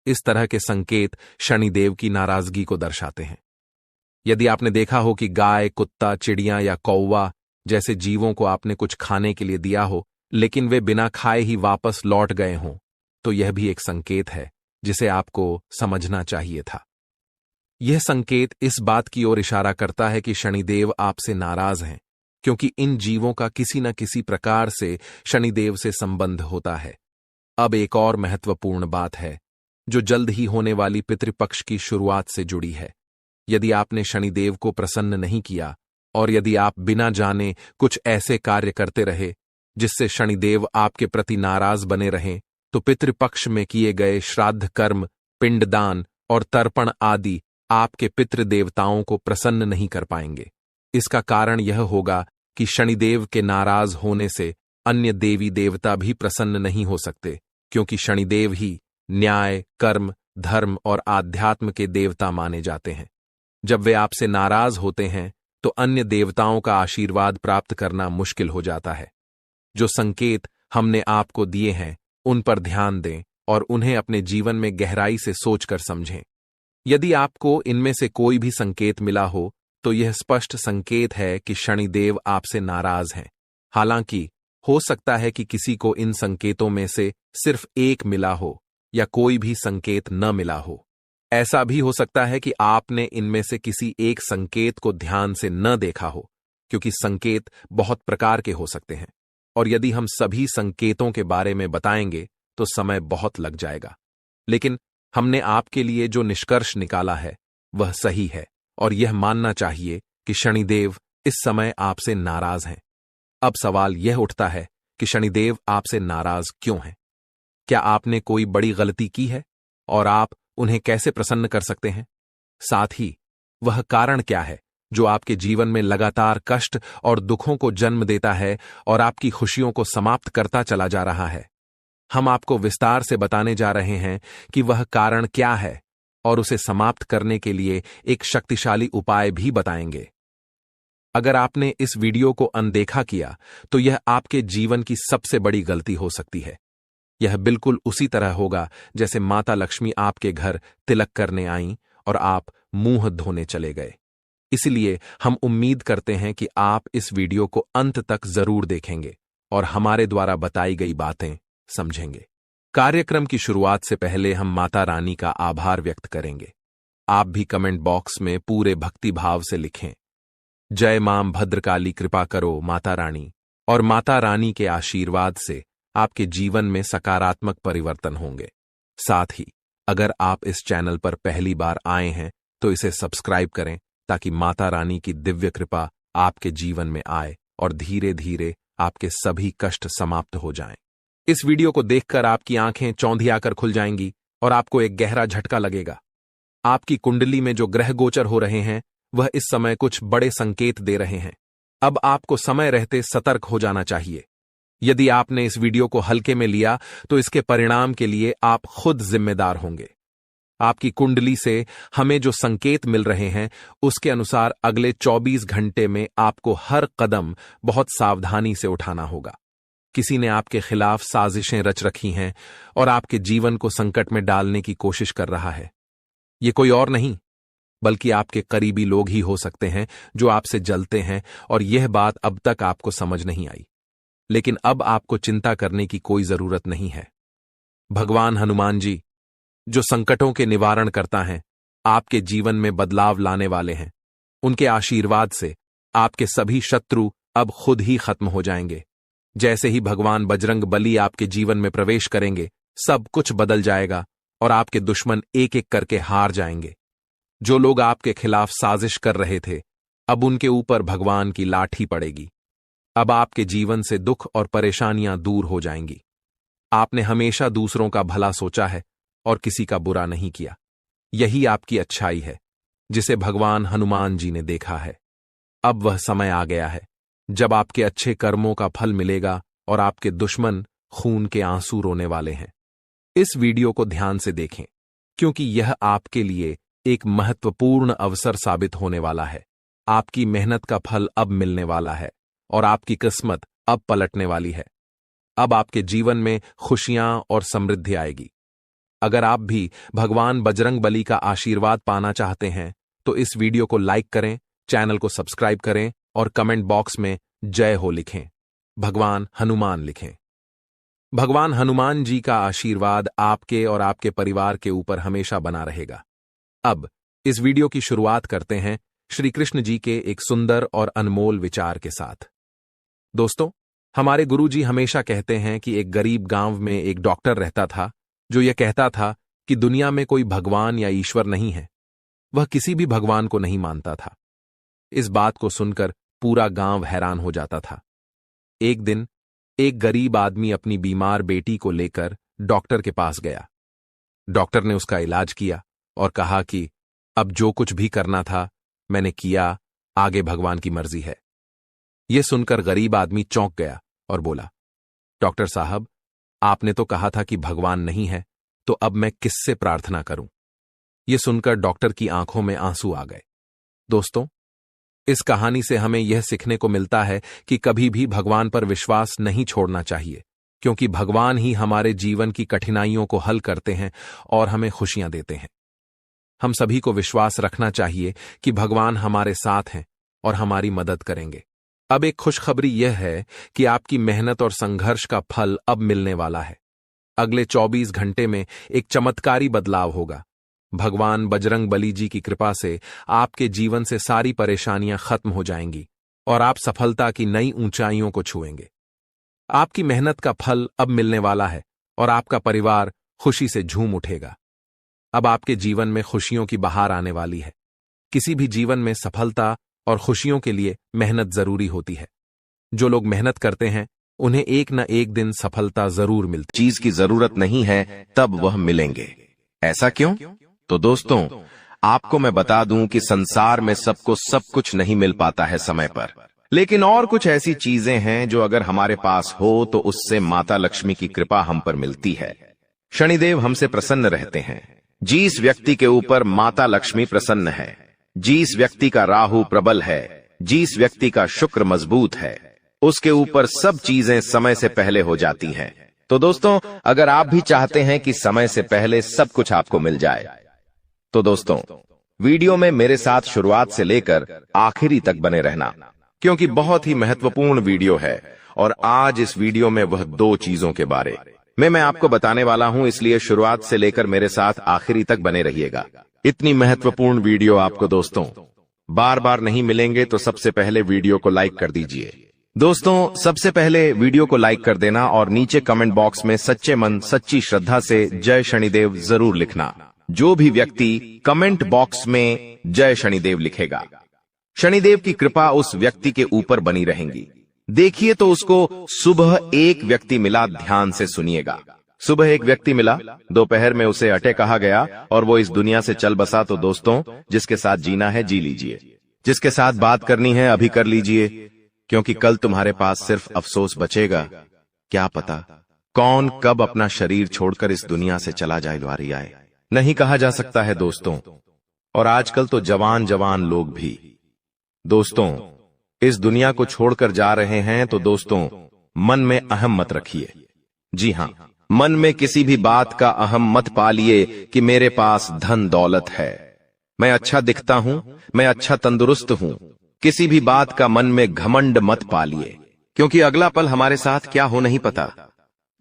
इस तरह के संकेत शनिदेव की नाराजगी को दर्शाते हैं। यदि आपने देखा हो कि गाय, कुत्ता, चिड़िया या कौवा जैसे जीवों को आपने कुछ खाने के लिए दिया हो, लेकिन वे बिना खाए ही वापस लौट गए हों, तो यह भी एक संकेत है जिसे आपको समझना चाहिए था। यह संकेत इस बात की ओर इशारा करता है कि शनिदेव आपसे नाराज हैं, क्योंकि इन जीवों का किसी न किसी प्रकार से शनिदेव से संबंध होता है। अब एक और महत्वपूर्ण बात है, जो जल्द ही होने वाली पितृपक्ष की शुरुआत से जुड़ी है। यदि आपने शनिदेव को प्रसन्न नहीं किया और यदि आप बिना जाने कुछ ऐसे कार्य करते रहे जिससे शनिदेव आपके प्रति नाराज बने रहें, तो पितृपक्ष में किए गए श्राद्ध कर्म, पिंडदान और तर्पण आदि आपके पितृ देवताओं को प्रसन्न नहीं कर पाएंगे। इसका कारण यह होगा कि शनिदेव के नाराज होने से अन्य देवी देवता भी प्रसन्न नहीं हो सकते, क्योंकि शनिदेव ही न्याय, कर्म, धर्म और आध्यात्म के देवता माने जाते हैं। जब वे आपसे नाराज होते हैं तो अन्य देवताओं का आशीर्वाद प्राप्त करना मुश्किल हो जाता है। जो संकेत हमने आपको दिए हैं उन पर ध्यान दें और उन्हें अपने जीवन में गहराई से सोचकर समझें। यदि आपको इनमें से कोई भी संकेत मिला हो तो यह स्पष्ट संकेत है कि शनिदेव आपसे नाराज हैं। हालांकि हो सकता है कि किसी को इन संकेतों में से सिर्फ एक मिला हो या कोई भी संकेत न मिला हो। ऐसा भी हो सकता है कि आपने इनमें से किसी एक संकेत को ध्यान से न देखा हो, क्योंकि संकेत बहुत प्रकार के हो सकते हैं और यदि हम सभी संकेतों के बारे में बताएंगे तो समय बहुत लग जाएगा। लेकिन हमने आपके लिए जो निष्कर्ष निकाला है वह सही है और यह मानना चाहिए कि शनिदेव इस समय आपसे नाराज हैं। अब सवाल यह उठता है कि शनिदेव आपसे नाराज क्यों हैं? क्या आपने कोई बड़ी गलती की है और आप उन्हें कैसे प्रसन्न कर सकते हैं? साथ ही वह कारण क्या है जो आपके जीवन में लगातार कष्ट और दुखों को जन्म देता है और आपकी खुशियों को समाप्त करता चला जा रहा है? हम आपको विस्तार से बताने जा रहे हैं कि वह कारण क्या है और उसे समाप्त करने के लिए एक शक्तिशाली उपाय भी बताएंगे। अगर आपने इस वीडियो को अनदेखा किया तो यह आपके जीवन की सबसे बड़ी गलती हो सकती है। यह बिल्कुल उसी तरह होगा जैसे माता लक्ष्मी आपके घर तिलक करने आईं और आप मुंह धोने चले गए। इसलिए हम उम्मीद करते हैं कि आप इस वीडियो को अंत तक जरूर देखेंगे और हमारे द्वारा बताई गई बातें समझेंगे। कार्यक्रम की शुरुआत से पहले हम माता रानी का आभार व्यक्त करेंगे। आप भी कमेंट बॉक्स में पूरे भक्ति भाव से लिखें, जय मां भद्रकाली, कृपा करो माता रानी। और माता रानी के आशीर्वाद से आपके जीवन में सकारात्मक परिवर्तन होंगे। साथ ही अगर आप इस चैनल पर पहली बार आए हैं तो इसे सब्सक्राइब करें ताकि माता रानी की दिव्य कृपा आपके जीवन में आए और धीरे धीरे आपके सभी कष्ट समाप्त हो जाएं। इस वीडियो को देखकर आपकी आंखें चौंधी आकर खुल जाएंगी और आपको एक गहरा झटका लगेगा। आपकी कुंडली में जो ग्रह गोचर हो रहे हैं वह इस समय कुछ बड़े संकेत दे रहे हैं। अब आपको समय रहते सतर्क हो जाना चाहिए। यदि आपने इस वीडियो को हल्के में लिया तो इसके परिणाम के लिए आप खुद जिम्मेदार होंगे। आपकी कुंडली से हमें जो संकेत मिल रहे हैं उसके अनुसार अगले 24 घंटे में आपको हर कदम बहुत सावधानी से उठाना होगा। किसी ने आपके खिलाफ साजिशें रच रखी हैं और आपके जीवन को संकट में डालने की कोशिश कर रहा है। ये कोई और नहीं बल्कि आपके करीबी लोग ही हो सकते हैं जो आपसे जलते हैं और यह बात अब तक आपको समझ नहीं आई। लेकिन अब आपको चिंता करने की कोई जरूरत नहीं है। भगवान हनुमान जी, जो संकटों के निवारण करता है, आपके जीवन में बदलाव लाने वाले हैं। उनके आशीर्वाद से आपके सभी शत्रु अब खुद ही खत्म हो जाएंगे। जैसे ही भगवान बजरंग बली आपके जीवन में प्रवेश करेंगे, सब कुछ बदल जाएगा और आपके दुश्मन एक एक करके हार जाएंगे। जो लोग आपके खिलाफ साजिश कर रहे थे, अब उनके ऊपर भगवान की लाठी पड़ेगी। अब आपके जीवन से दुख और परेशानियां दूर हो जाएंगी। आपने हमेशा दूसरों का भला सोचा है और किसी का बुरा नहीं किया। यही आपकी अच्छाई है, जिसे भगवान हनुमान जी ने देखा है। अब वह समय आ गया है जब आपके अच्छे कर्मों का फल मिलेगा और आपके दुश्मन खून के आंसू रोने वाले हैं। इस वीडियो को ध्यान से देखें, क्योंकि यह आपके लिए एक महत्वपूर्ण अवसर साबित होने वाला है। आपकी मेहनत का फल अब मिलने वाला है और आपकी किस्मत अब पलटने वाली है। अब आपके जीवन में खुशियां और समृद्धि आएगी। अगर आप भी भगवान बजरंगबली का आशीर्वाद पाना चाहते हैं तो इस वीडियो को लाइक करें, चैनल को सब्सक्राइब करें और कमेंट बॉक्स में जय हो लिखें। भगवान हनुमान लिखें। भगवान हनुमान जी का आशीर्वाद आपके और आपके परिवार के ऊपर हमेशा बना रहेगा। अब इस वीडियो की शुरुआत करते हैं श्री कृष्ण जी के एक सुंदर और अनमोल विचार के साथ। दोस्तों, हमारे गुरुजी हमेशा कहते हैं कि एक गरीब गांव में एक डॉक्टर रहता था जो यह कहता था कि दुनिया में कोई भगवान या ईश्वर नहीं है। वह किसी भी भगवान को नहीं मानता था। इस बात को सुनकर पूरा गांव हैरान हो जाता था। एक दिन एक गरीब आदमी अपनी बीमार बेटी को लेकर डॉक्टर के पास गया। डॉक्टर ने उसका इलाज किया और कहा कि अब जो कुछ भी करना था मैंने किया, आगे भगवान की मर्जी है। यह सुनकर गरीब आदमी चौंक गया और बोला, डॉक्टर साहब, आपने तो कहा था कि भगवान नहीं है, तो अब मैं किससे प्रार्थना करूं? यह सुनकर डॉक्टर की आंखों में आंसू आ गए। दोस्तों, इस कहानी से हमें यह सीखने को मिलता है कि कभी भी भगवान पर विश्वास नहीं छोड़ना चाहिए, क्योंकि भगवान ही हमारे जीवन की कठिनाइयों को हल करते हैं और हमें खुशियां देते हैं। हम सभी को विश्वास रखना चाहिए कि भगवान हमारे साथ हैं और हमारी मदद करेंगे। अब एक खुशखबरी यह है कि आपकी मेहनत और संघर्ष का फल अब मिलने वाला है। अगले 24 घंटे में एक चमत्कारी बदलाव होगा। भगवान बजरंगबली जी की कृपा से आपके जीवन से सारी परेशानियां खत्म हो जाएंगी और आप सफलता की नई ऊंचाइयों को छुएंगे। आपकी मेहनत का फल अब मिलने वाला है और आपका परिवार खुशी से झूम उठेगा। अब आपके जीवन में खुशियों की बहार आने वाली है। किसी भी जीवन में सफलता और खुशियों के लिए मेहनत जरूरी होती है। जो लोग मेहनत करते हैं उन्हें एक न एक दिन सफलता जरूर मिलती। चीज की जरूरत नहीं है तब वह मिलेंगे। ऐसा क्यों? तो दोस्तों, आपको मैं बता दूं कि संसार में सबको सब कुछ नहीं मिल पाता है समय पर, लेकिन और कुछ ऐसी चीजें हैं जो अगर हमारे पास हो तो उससे माता लक्ष्मी की कृपा हम पर मिलती है। शनिदेव हमसे प्रसन्न रहते हैं। जिस व्यक्ति के ऊपर माता लक्ष्मी प्रसन्न है, जिस व्यक्ति का राहु प्रबल है, जिस व्यक्ति का शुक्र मजबूत है, उसके ऊपर सब चीजें समय से पहले हो जाती हैं। तो दोस्तों, अगर आप भी चाहते हैं कि समय से पहले सब कुछ आपको मिल जाए, तो दोस्तों वीडियो में मेरे साथ शुरुआत से लेकर आखिरी तक बने रहना, क्योंकि बहुत ही महत्वपूर्ण वीडियो है। और आज इस वीडियो में वह 2 चीजों के बारे में मैं आपको बताने वाला हूं, इसलिए शुरुआत से लेकर मेरे साथ आखिरी तक बने रहिएगा। इतनी महत्वपूर्ण वीडियो आपको दोस्तों बार बार नहीं मिलेंगे, तो सबसे पहले वीडियो को लाइक कर दीजिए। दोस्तों, सबसे पहले वीडियो को लाइक कर देना और नीचे कमेंट बॉक्स में सच्चे मन सच्ची श्रद्धा से जय शनिदेव जरूर लिखना। जो भी व्यक्ति कमेंट बॉक्स में जय शनिदेव लिखेगा, शनिदेव की कृपा उस व्यक्ति के ऊपर बनी रहेंगी। देखिए, तो उसको सुबह एक व्यक्ति मिला, ध्यान से सुनिएगा। सुबह एक व्यक्ति मिला, दोपहर में उसे अटे कहा गया और वो इस दुनिया से चल बसा। तो दोस्तों, जिसके साथ जीना है जी लीजिए, जिसके साथ बात करनी है अभी कर लीजिए, क्योंकि कल तुम्हारे पास सिर्फ अफसोस बचेगा। क्या पता कौन कब अपना शरीर छोड़कर इस दुनिया से चला जाए, वारी आए, नहीं कहा जा सकता है दोस्तों। और आजकल तो जवान जवान लोग भी दोस्तों इस दुनिया को छोड़कर जा रहे हैं। तो दोस्तों, मन में अहम मत रखिए। जी हां, मन में किसी भी बात का अहम मत पालिए कि मेरे पास धन दौलत है, मैं अच्छा दिखता हूं, मैं अच्छा तंदुरुस्त हूं। किसी भी बात का मन में घमंड मत पालिए, क्योंकि अगला पल हमारे साथ क्या हो नहीं पता।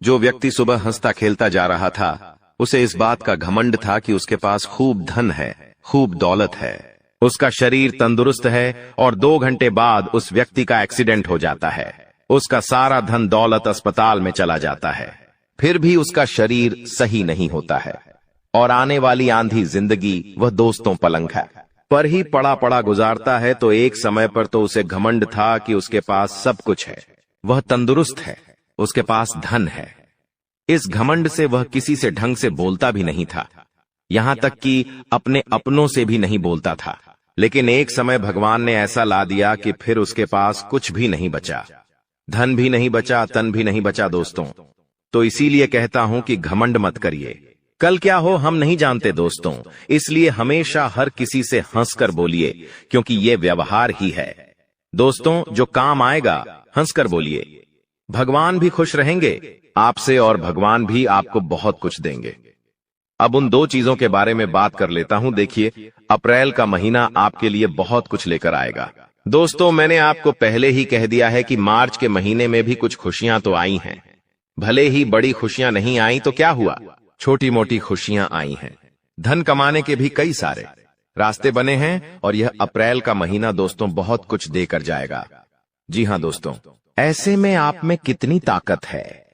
जो व्यक्ति सुबह हंसता खेलता जा रहा था, उसे इस बात का घमंड था कि उसके पास खूब धन है, खूब दौलत है, उसका शरीर तंदुरुस्त है, और 2 घंटे बाद उस व्यक्ति का एक्सीडेंट हो जाता है। उसका सारा धन दौलत अस्पताल में चला जाता है, फिर भी उसका शरीर सही नहीं होता है। और आने वाली आंधी जिंदगी वह दोस्तों पलंग है पर ही पड़ा पड़ा गुजारता है। तो एक समय पर तो उसे घमंड था कि उसके पास सब कुछ है, वह तंदुरुस्त है, उसके पास धन है, इस घमंड से वह किसी से ढंग से बोलता भी नहीं था, यहां तक कि अपने अपनों से भी नहीं बोलता था। लेकिन एक समय भगवान ने ऐसा ला दिया कि फिर उसके पास कुछ भी नहीं बचा, धन भी नहीं बचा, तन भी नहीं बचा दोस्तों। तो इसीलिए कहता हूं कि घमंड मत करिए, कल क्या हो हम नहीं जानते दोस्तों। इसलिए हमेशा हर किसी से हंसकर बोलिए, क्योंकि ये व्यवहार ही है दोस्तों जो काम आएगा। हंसकर बोलिए, भगवान भी खुश रहेंगे आपसे और भगवान भी आपको बहुत कुछ देंगे। अब उन दो चीजों के बारे में बात कर लेता हूं। देखिए, अप्रैल का महीना आपके लिए बहुत कुछ लेकर आएगा दोस्तों। मैंने आपको पहले ही कह दिया है कि मार्च के महीने में भी कुछ खुशियां तो आई हैं, भले ही बड़ी खुशियां नहीं आई तो क्या हुआ, छोटी मोटी खुशियां आई हैं। धन कमाने के भी कई सारे रास्ते बने हैं और यह अप्रैल का महीना दोस्तों बहुत कुछ देकर जाएगा। जी हां दोस्तों, ऐसे में आप में कितनी ताकत है,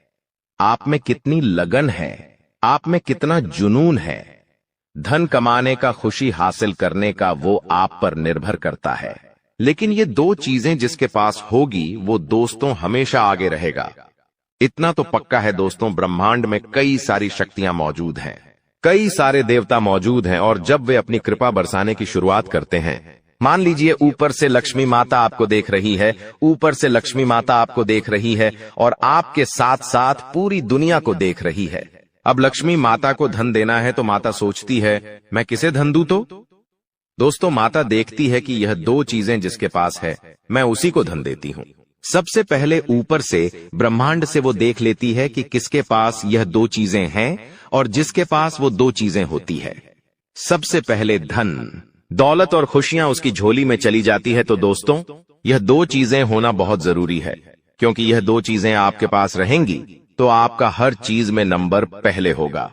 आप में कितनी लगन है, आप में कितना जुनून है, धन कमाने का, खुशी हासिल करने का, वो आप पर निर्भर करता है। लेकिन ये दो चीजें जिसके पास होगी वो दोस्तों हमेशा आगे रहेगा। इतना तो पक्का है दोस्तों, ब्रह्मांड में कई सारी शक्तियां मौजूद हैं, कई सारे देवता मौजूद हैं और जब वे अपनी कृपा बरसाने की शुरुआत करते हैं, मान लीजिए ऊपर से लक्ष्मी माता आपको देख रही है, ऊपर से लक्ष्मी माता आपको देख रही है और आपके साथ साथ पूरी दुनिया को देख रही है। अब लक्ष्मी माता को धन देना है तो माता सोचती है मैं किसे धन दूं, तो दोस्तों माता देखती है कि यह दो चीजें जिसके पास है मैं उसी को धन देती हूं। सबसे पहले ऊपर से ब्रह्मांड से वो देख लेती है कि किसके पास यह दो चीजें हैं और जिसके पास वो दो चीजें होती है। सबसे पहले धन दौलत और खुशियां उसकी झोली में चली जाती है। तो दोस्तों यह दो चीजें होना बहुत जरूरी है, क्योंकि यह दो चीजें आपके पास रहेंगी तो आपका हर चीज में नंबर पहले होगा,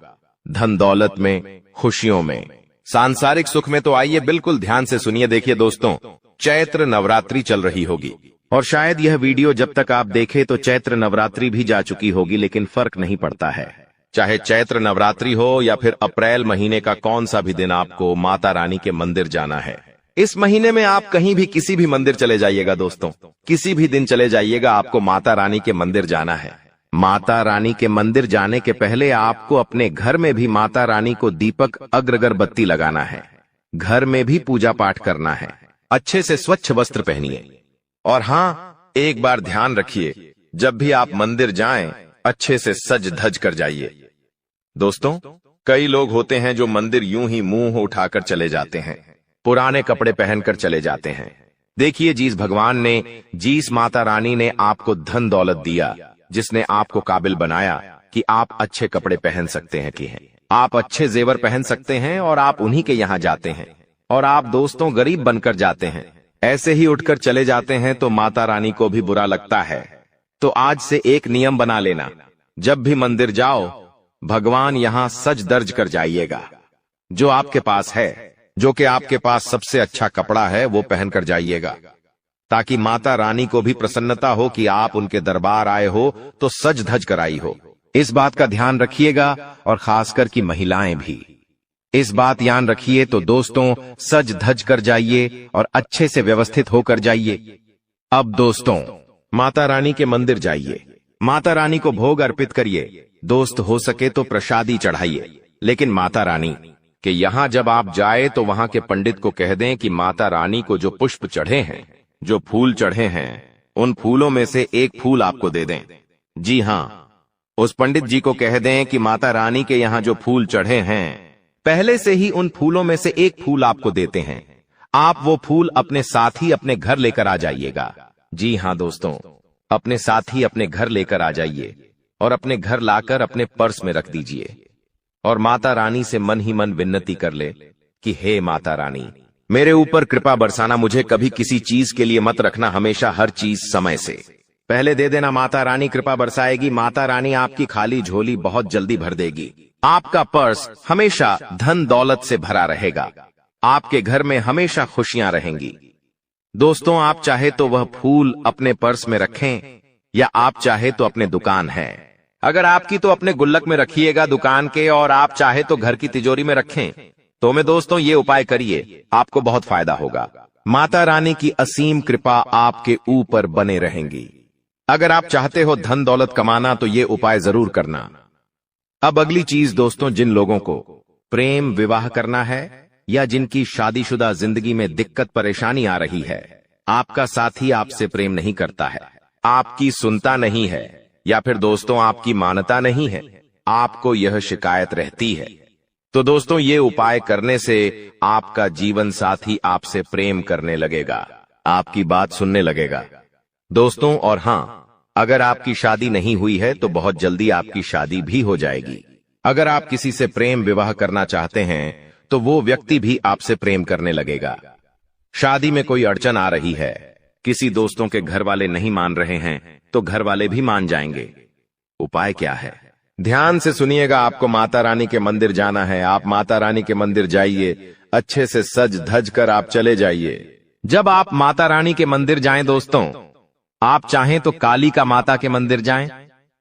धन दौलत में, खुशियों में, सांसारिक सुख में। तो आइए बिल्कुल ध्यान से सुनिए। देखिए दोस्तों, चैत्र नवरात्रि चल रही होगी और शायद यह वीडियो जब तक आप देखें तो चैत्र नवरात्रि भी जा चुकी होगी, लेकिन फर्क नहीं पड़ता है। चाहे चैत्र नवरात्रि हो या फिर अप्रैल महीने का कौन सा भी दिन आपको माता रानी के मंदिर जाना है, इस महीने में आप कहीं भी किसी भी मंदिर चले जाइएगा दोस्तों, किसी भी दिन चले जाइएगा, आपको माता रानी के मंदिर जाना है। माता रानी के मंदिर जाने के पहले आपको अपने घर में भी माता रानी को दीपक अगरबत्ती लगाना है, घर में भी पूजा पाठ करना है, अच्छे से स्वच्छ वस्त्र पहनिए। और हाँ, एक बार ध्यान रखिए, जब भी आप मंदिर जाएं अच्छे से सज धज कर जाइए। दोस्तों कई लोग होते हैं जो मंदिर यूं ही मुंह उठाकर चले जाते हैं, पुराने कपड़े पहनकर चले जाते हैं। देखिए, जिस भगवान ने, जिस माता रानी ने आपको धन दौलत दिया, जिसने आपको काबिल बनाया कि आप अच्छे कपड़े पहन सकते हैं, कि आप अच्छे जेवर पहन सकते हैं और आप उन्हीं के यहां जाते हैं और आप दोस्तों गरीब बनकर जाते हैं, ऐसे ही उठकर चले जाते हैं, तो माता रानी को भी बुरा लगता है। तो आज से एक नियम बना लेना, जब भी मंदिर जाओ भगवान यहां सज दर्ज कर जाइएगा, जो आपके पास है, जो कि आपके पास सबसे अच्छा कपड़ा है वो पहनकर जाइएगा, ताकि माता रानी को भी प्रसन्नता हो कि आप उनके दरबार आए हो तो सज धज कर आई हो। इस बात का ध्यान रखिएगा और खासकर की महिलाएं भी इस बात ध्यान रखिए। तो दोस्तों सज धज कर जाइए और अच्छे से व्यवस्थित होकर जाइए। अब दोस्तों माता रानी के मंदिर जाइए, माता रानी को भोग अर्पित करिए, दोस्त हो सके तो प्रसादी चढ़ाइए। लेकिन माता रानी के यहां जब आप जाए तो वहां के पंडित को कह दें कि माता रानी को जो पुष्प चढ़े हैं, जो फूल चढ़े हैं, उन फूलों में से एक फूल आपको दे दें। जी हां, उस पंडित जी को कह दें कि माता रानी के यहां जो फूल चढ़े हैं पहले से ही उन फूलों में से एक फूल आपको देते हैं, आप वो फूल अपने साथ ही अपने घर लेकर आ जाइएगा। जी हां दोस्तों, अपने साथ ही अपने घर लेकर आ जाइए और अपने घर लाकर अपने पर्स में रख दीजिए और माता रानी से मन ही मन विनती कर ले कि हे माता रानी, मेरे ऊपर कृपा बरसाना, मुझे कभी किसी चीज के लिए मत रखना, हमेशा हर चीज समय से पहले दे देना। माता रानी कृपा बरसाएगी, माता रानी आपकी खाली झोली बहुत जल्दी भर देगी, आपका पर्स हमेशा धन दौलत से भरा रहेगा, आपके घर में हमेशा खुशियां रहेंगी। दोस्तों आप चाहे तो वह फूल अपने पर्स में रखें या आप चाहे तो अपने दुकान है, अगर आपकी तो अपने गुल्लक में रखिएगा दुकान के, और आप चाहे तो घर की तिजोरी में रखें। तो मैं दोस्तों ये उपाय करिए, आपको बहुत फायदा होगा। माता रानी की असीम कृपा आपके ऊपर बने रहेंगी। अगर आप चाहते हो धन दौलत कमाना तो ये उपाय जरूर करना। अब अगली चीज दोस्तों, जिन लोगों को प्रेम विवाह करना है या जिनकी शादीशुदा जिंदगी में दिक्कत परेशानी आ रही है, आपका साथी आपसे प्रेम नहीं करता है, आपकी सुनता नहीं है, या फिर दोस्तों आपकी मानता नहीं है, आपको यह शिकायत रहती है, तो दोस्तों ये उपाय करने से आपका जीवन साथी आपसे प्रेम करने लगेगा, आपकी बात सुनने लगेगा दोस्तों। और हां, अगर आपकी शादी नहीं हुई है तो बहुत जल्दी आपकी शादी भी हो जाएगी। अगर आप किसी से प्रेम विवाह करना चाहते हैं तो वो व्यक्ति भी आपसे प्रेम करने लगेगा। शादी में कोई अड़चन आ रही है, किसी दोस्तों के घर वाले नहीं मान रहे हैं तो घर वाले भी मान जाएंगे। उपाय क्या है, ध्यान से सुनिएगा। आपको माता रानी के मंदिर जाना है। आप माता रानी के मंदिर जाइए, अच्छे से सज धज कर आप चले जाइए। जब आप माता रानी के मंदिर जाएं दोस्तों, आप चाहें तो काली का माता के मंदिर जाएं,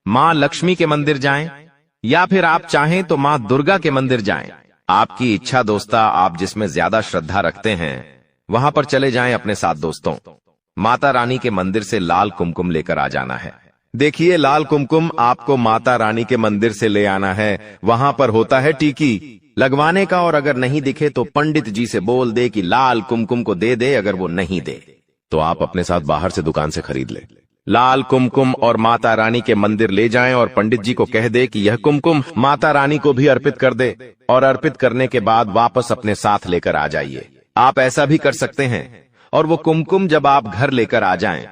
मां लक्ष्मी के मंदिर जाएं, या फिर आप चाहें तो मां दुर्गा के मंदिर जाएं। आपकी इच्छा दोस्ता, आप जिसमें ज्यादा श्रद्धा रखते हैं वहां पर चले जाएं अपने साथ दोस्तों। माता रानी के मंदिर से लाल कुमकुम लेकर आ जाना है। देखिए, लाल कुमकुम आपको माता रानी के मंदिर से ले आना है। वहां पर होता है टीकी लगवाने का, और अगर नहीं दिखे तो पंडित जी से बोल दे कि लाल कुमकुम को दे दे। अगर वो नहीं दे तो आप अपने साथ बाहर से दुकान से खरीद ले। लाल कुमकुम और माता रानी के मंदिर ले जाएं और पंडित जी को कह दे कि यह कुमकुम माता रानी को भी अर्पित कर दे, और अर्पित करने के बाद वापस अपने साथ लेकर आ जाइए। आप ऐसा भी कर सकते हैं। और वो कुमकुम जब आप घर लेकर आ जाएं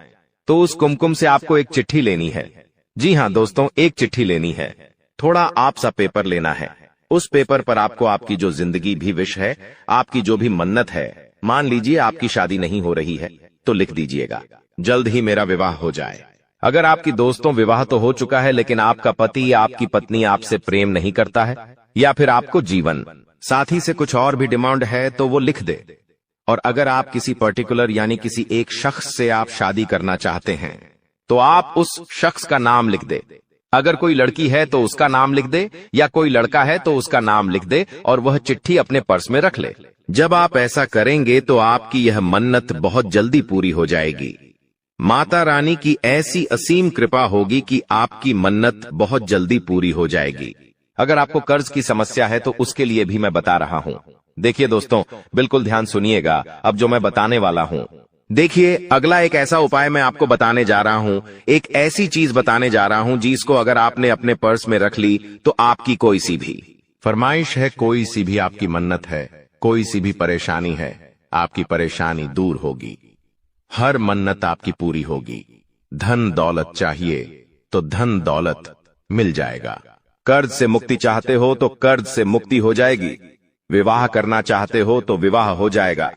तो उस कुमकुम से आपको एक चिट्ठी लेनी है। जी हां दोस्तों, एक चिट्ठी लेनी है। थोड़ा आप सा पेपर लेना है। उस पेपर पर आपको आपकी जो जिंदगी भी विश है, आपकी जो भी मन्नत है, मान लीजिए आपकी शादी नहीं हो रही है तो लिख दीजिएगा, जल्द ही मेरा विवाह हो जाए। अगर आपकी दोस्तों विवाह तो हो चुका है लेकिन आपका पति या आपकी पत्नी आपसे प्रेम नहीं करता है, या फिर आपको जीवन साथी से कुछ और भी डिमांड है तो वो लिख दे। और अगर आप किसी पर्टिकुलर यानी किसी एक शख्स से आप शादी करना चाहते हैं तो आप उस शख्स का नाम लिख दे। अगर कोई लड़की है तो उसका नाम लिख दे, या कोई लड़का है तो उसका नाम लिख दे, और वह चिट्ठी अपने पर्स में रख ले। जब आप ऐसा करेंगे तो आपकी यह मन्नत बहुत जल्दी पूरी हो जाएगी। माता रानी की ऐसी असीम कृपा होगी कि आपकी मन्नत बहुत जल्दी पूरी हो जाएगी। अगर आपको कर्ज की समस्या है तो उसके लिए भी मैं बता रहा हूं। देखिए दोस्तों, बिल्कुल ध्यान सुनिएगा अब जो मैं बताने वाला हूं। देखिए, अगला एक ऐसा उपाय मैं आपको बताने जा रहा हूं, एक ऐसी चीज बताने जा रहा हूं जिसको अगर आपने अपने पर्स में रख ली तो आपकी कोई सी भी फरमाइश है, कोई सी भी आपकी मन्नत है, कोई सी भी परेशानी है, आपकी परेशानी दूर होगी। हर मन्नत आपकी पूरी होगी। धन दौलत चाहिए तो धन दौलत मिल जाएगा। कर्ज से मुक्ति चाहते हो तो कर्ज से मुक्ति हो जाएगी। विवाह करना चाहते हो तो विवाह हो जाएगा।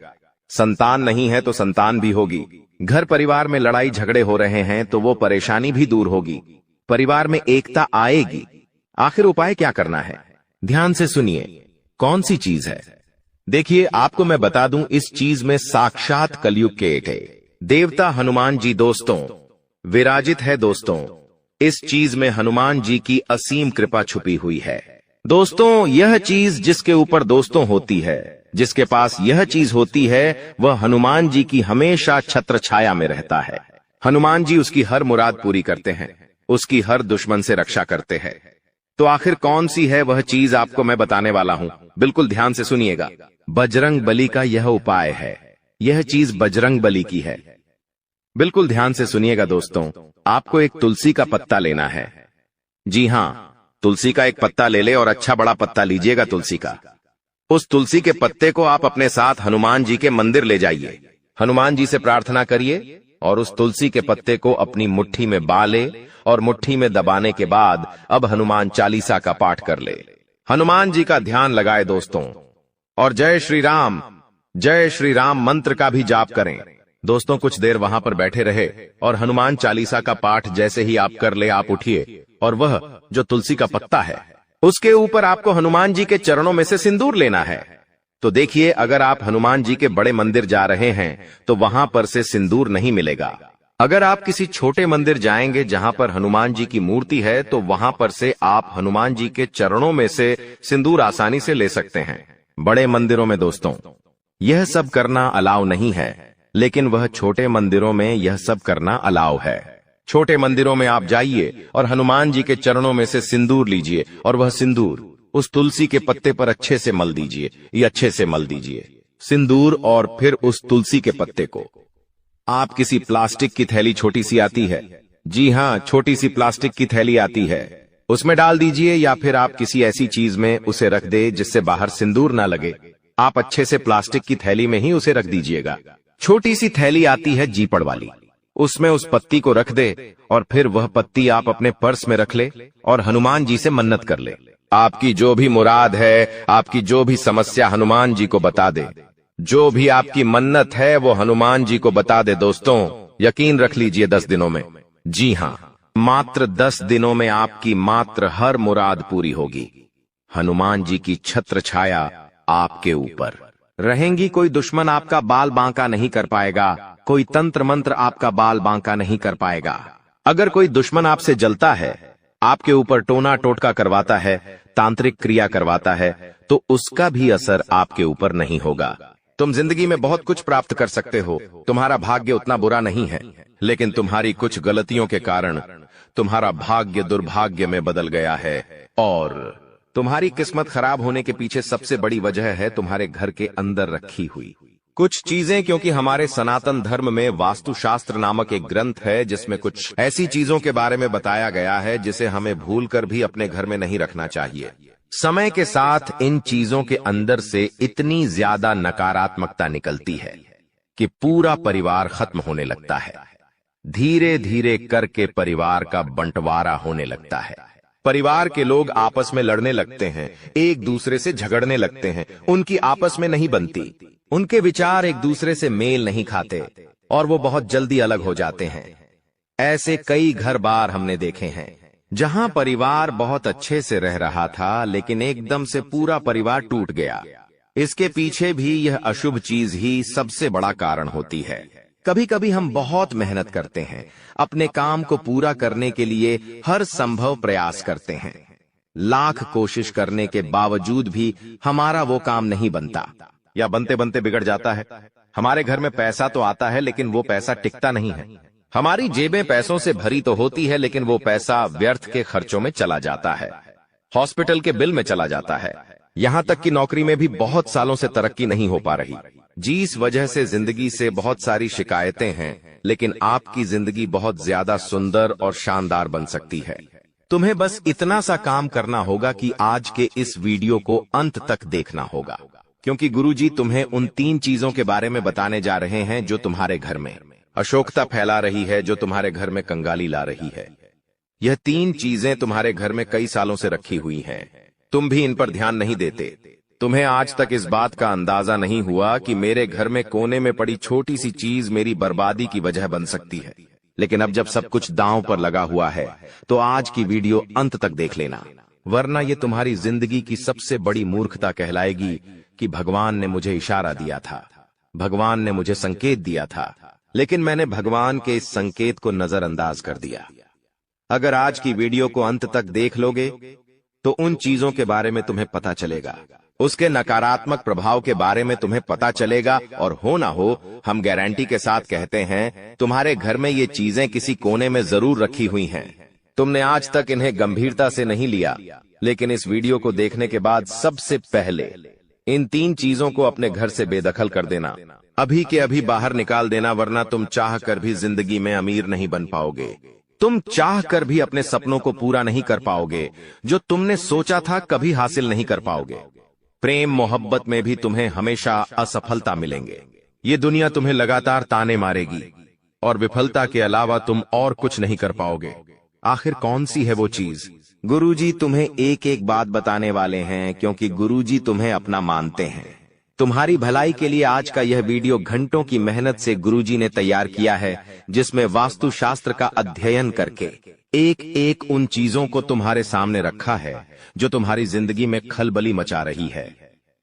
संतान नहीं है तो संतान भी होगी। घर परिवार में लड़ाई झगड़े हो रहे हैं तो वो परेशानी भी दूर होगी। परिवार में एकता आएगी। आखिर उपाय क्या करना है, ध्यान से सुनिए। कौन सी चीज है? देखिए, आपको मैं बता दूं, इस चीज में साक्षात कलयुग के एक देवता हनुमान जी दोस्तों विराजित है। दोस्तों, इस चीज में हनुमान जी की असीम कृपा छुपी हुई है। दोस्तों, यह चीज जिसके ऊपर दोस्तों होती है, जिसके पास यह चीज होती है, वह हनुमान जी की हमेशा छत्र छाया में रहता है। हनुमान जी उसकी हर मुराद पूरी करते हैं, उसकी हर दुश्मन से रक्षा करते हैं। तो आखिर कौन सी है वह चीज, आपको मैं बताने वाला हूं। बिल्कुल ध्यान से सुनिएगा। बजरंग बली का यह उपाय है। यह चीज बजरंग बली की है। बिल्कुल ध्यान से सुनिएगा दोस्तों। आपको एक तुलसी का पत्ता लेना है। जी हां, तुलसी का एक पत्ता ले ले, और अच्छा बड़ा पत्ता लीजिएगा तुलसी का। उस तुलसी के पत्ते को आप अपने साथ हनुमान जी के मंदिर ले जाइए। हनुमान जी से प्रार्थना करिए और उस तुलसी के पत्ते को अपनी मुट्ठी में बाले, और मुट्ठी में दबाने के बाद अब हनुमान चालीसा का पाठ कर ले। हनुमान जी का ध्यान लगाए दोस्तों, और जय श्री राम मंत्र का भी जाप करें। दोस्तों, कुछ देर वहां पर बैठे रहे और हनुमान चालीसा का पाठ जैसे ही आप कर ले, आप उठिए और वह जो तुलसी का पत्ता है उसके ऊपर आपको हनुमान जी के चरणों में से सिंदूर लेना है। तो देखिए, अगर आप हनुमान जी के बड़े मंदिर जा रहे हैं तो वहां पर से सिंदूर नहीं मिलेगा। अगर आप किसी छोटे मंदिर जाएंगे जहां पर हनुमान जी की मूर्ति है तो वहां पर से आप हनुमान जी के चरणों में से सिंदूर आसानी से ले सकते हैं। बड़े मंदिरों में दोस्तों यह सब करना अलाउ नहीं है, लेकिन वह छोटे मंदिरों में यह सब करना अलाउ है। छोटे मंदिरों में आप जाइए और हनुमान जी के चरणों में से सिंदूर लीजिए और वह सिंदूर उस तुलसी के पत्ते पर अच्छे से मल दीजिए। ये अच्छे से मल दीजिए सिंदूर और फिर उस तुलसी के पत्ते को आप किसी प्लास्टिक की थैली छोटी सी आती है, जी हां, छोटी सी प्लास्टिक की थैली आती है, उसमें डाल दीजिए या फिर आप किसी ऐसी चीज में उसे रख दे जिससे बाहर सिंदूर ना लगे। आप अच्छे से प्लास्टिक की थैली में ही उसे रख दीजिएगा। छोटी सी थैली आती है जीपड़ वाली, उसमें उस पत्ती को रख दे और फिर वह पत्ती आप अपने पर्स में रख ले और हनुमान जी से मन्नत कर ले। आपकी जो भी मुराद है, आपकी जो भी समस्या हनुमान जी को बता दे, जो भी आपकी मन्नत है वो हनुमान जी को बता दे। दोस्तों यकीन रख लीजिए 10 दिनों में, जी हां, मात्र 10 दिनों में आपकी मात्र हर मुराद पूरी होगी। हनुमान जी की छत्र छाया आपके ऊपर रहेंगी। कोई दुश्मन आपका बाल बांका नहीं कर पाएगा, कोई तंत्र मंत्र आपका बाल बांका नहीं कर पाएगा। अगर कोई दुश्मन आपसे जलता है, आपके ऊपर टोना टोटका करवाता है, तांत्रिक क्रिया करवाता है, तो उसका भी असर आपके ऊपर नहीं होगा। तुम जिंदगी में बहुत कुछ प्राप्त कर सकते हो, तुम्हारा भाग्य उतना बुरा नहीं है, लेकिन तुम्हारी कुछ गलतियों के कारण तुम्हारा भाग्य दुर्भाग्य में बदल गया है। और तुम्हारी किस्मत खराब होने के पीछे सबसे बड़ी वजह है तुम्हारे घर के अंदर रखी हुई कुछ चीजें। क्योंकि हमारे सनातन धर्म में वास्तुशास्त्र नामक एक ग्रंथ है जिसमें कुछ ऐसी चीजों के बारे में बताया गया है जिसे हमें भूलकर भी अपने घर में नहीं रखना चाहिए। समय के साथ इन चीजों के अंदर से इतनी ज्यादा नकारात्मकता निकलती है कि पूरा परिवार खत्म होने लगता है। धीरे धीरे करके परिवार का बंटवारा होने लगता है। परिवार के लोग आपस में लड़ने लगते हैं, एक दूसरे से झगड़ने लगते हैं, उनकी आपस में नहीं बनती, उनके विचार एक दूसरे से मेल नहीं खाते और वो बहुत जल्दी अलग हो जाते हैं। ऐसे कई घर बार हमने देखे हैं जहां परिवार बहुत अच्छे से रह रहा था, लेकिन एकदम से पूरा परिवार टूट गया। इसके पीछे भी यह अशुभ चीज ही सबसे बड़ा कारण होती है। कभी कभी हम बहुत मेहनत करते हैं, अपने काम को पूरा करने के लिए हर संभव प्रयास करते हैं, लाख कोशिश करने के बावजूद भी हमारा वो काम नहीं बनता या बनते बनते बिगड़ जाता है। हमारे घर में पैसा तो आता है लेकिन वो पैसा टिकता नहीं है। हमारी जेबें पैसों से भरी तो होती है लेकिन वो पैसा व्यर्थ के खर्चों में चला जाता है, हॉस्पिटल के बिल में चला जाता है, यहां तक कि नौकरी में भी बहुत सालों से तरक्की नहीं हो पा रही। जिस वजह से जिंदगी से बहुत सारी शिकायतें हैं, लेकिन आपकी जिंदगी बहुत ज्यादा सुंदर और शानदार बन सकती है। तुम्हें बस इतना सा काम करना होगा कि आज के इस वीडियो को अंत तक देखना होगा, क्योंकि गुरुजी तुम्हें उन 3 चीजों के बारे में बताने जा रहे हैं जो तुम्हारे घर में अशोकता फैला रही है, जो तुम्हारे घर में कंगाली ला रही है। यह 3 चीजें तुम्हारे घर में कई सालों से रखी हुई हैं, तुम भी इन पर ध्यान नहीं देते। तुम्हें आज तक इस बात का अंदाजा नहीं हुआ कि मेरे घर में कोने में पड़ी छोटी सी चीज मेरी बर्बादी की वजह बन सकती है। लेकिन अब जब सब कुछ दांव पर लगा हुआ है तो आज की वीडियो अंत तक देख लेना, वरना ये तुम्हारी जिंदगी की सबसे बड़ी मूर्खता कहलाएगी कि भगवान ने मुझे इशारा दिया था, भगवान ने मुझे संकेत दिया था, लेकिन मैंने भगवान के इस संकेत को नजरअंदाज कर दिया। अगर आज की वीडियो को अंत तक देख लोगे तो उन चीजों के बारे में तुम्हें पता चलेगा, उसके नकारात्मक प्रभाव के बारे में तुम्हें पता चलेगा। और हो ना हो, हम गारंटी के साथ कहते हैं तुम्हारे घर में ये चीजें किसी कोने में जरूर रखी हुई हैं। तुमने आज तक इन्हें गंभीरता से नहीं लिया, लेकिन इस वीडियो को देखने के बाद सबसे पहले इन 3 चीजों को अपने घर से बेदखल कर देना, अभी के अभी बाहर निकाल देना, वरना तुम चाह कर भी जिंदगी में अमीर नहीं बन पाओगे। तुम चाह कर भी अपने सपनों को पूरा नहीं कर पाओगे, जो तुमने सोचा था कभी हासिल नहीं कर पाओगे। प्रेम मोहब्बत में भी तुम्हें हमेशा असफलता मिलेंगे। ये दुनिया तुम्हें लगातार ताने मारेगी और विफलता के अलावा तुम और कुछ नहीं कर पाओगे। आखिर कौन सी है वो चीज? गुरुजी तुम्हें एक एक बात बताने वाले हैं, क्योंकि गुरुजी तुम्हें अपना मानते हैं। तुम्हारी भलाई के लिए आज का यह वीडियो घंटों की मेहनत से गुरुजी ने तैयार किया है, जिसमें वास्तुशास्त्र का अध्ययन करके एक एक उन चीजों को तुम्हारे सामने रखा है जो तुम्हारी जिंदगी में खलबली मचा रही है,